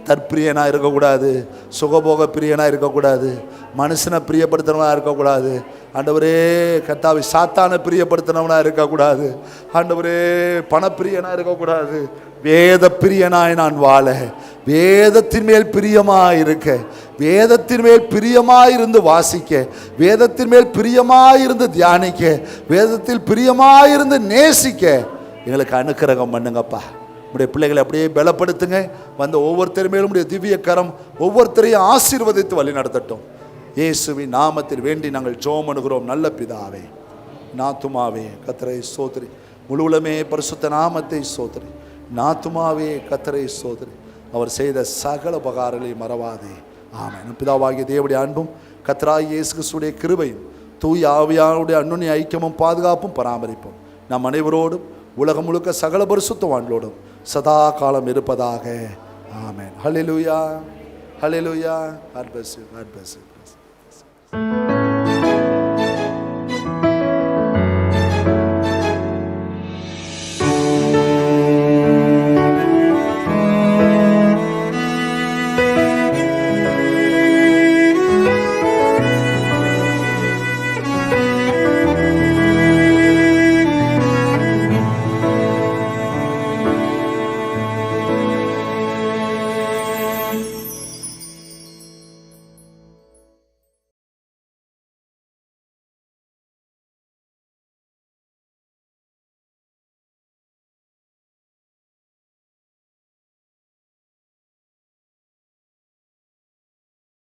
தற்பிரியனா இருக்கக்கூடாது, சுகபோக பிரியனா இருக்கக்கூடாது, மனுஷனை பிரியப்படுத்துறவனா இருக்கக்கூடாது ஆண்டவரே. கர்த்தாவே சாத்தானை பிரியப்படுத்தினவனா இருக்கக்கூடாது ஆண்டவரே. பணப்பிரியனா இருக்கக்கூடாது. வேத பிரியனாய் நான் வாழ, வேதத்தின் மேல் பிரியமாய் இருக்க, வேதத்தின் மேல் பிரியமாயிருந்து வாசிக்க, வேதத்தின் மேல் பிரியமாயிருந்து தியானிக்க, வேதத்தில் பிரியமாயிருந்து நேசிக்க எங்களுக்கு அனுக்கிரகம் பண்ணுங்கப்பா. உடைய பிள்ளைகளை அப்படியே பலப்படுத்துங்க. வந்த ஒவ்வொருத்தர் மேலும் உடைய திவ்ய கரம் ஒவ்வொருத்தரையும் ஆசீர்வதித்து வழி நடத்தட்டும். இயேசுவின் நாமத்தில் வேண்டி நாங்கள் ஜெபம் பண்ணுகிறோம். நல்ல பிதாவே, நாத்துமாவே கர்த்தரை ஸ்தோத்திரி. முழுவலுமே பரிசுத்த நாமத்தை ஸ்தோத்திரி. நாத்துமாவே கர்த்தரை ஸ்தோத்திரி. அவர் செய்த சகல உபகாரங்களை மறவாதே. ஆமென். பிதாவாகிய தேவனுடைய அன்பும் கர்த்தராகிய இயேசு கிறிஸ்துவின் கிருபையும் தூய ஆவியானுடைய அன்னுடைய ஐக்கியமும் பாதுகாப்பும் பராமரிப்பும் நம் அனைவரோடும் உலகம் முழுக்க சகல பரிசுத்தவான்களோடும் சதா காலம் இருப்பதாக. ஆமென். ஹல்லேலூயா, ஹல்லேலூயா. God bless you. God bless you.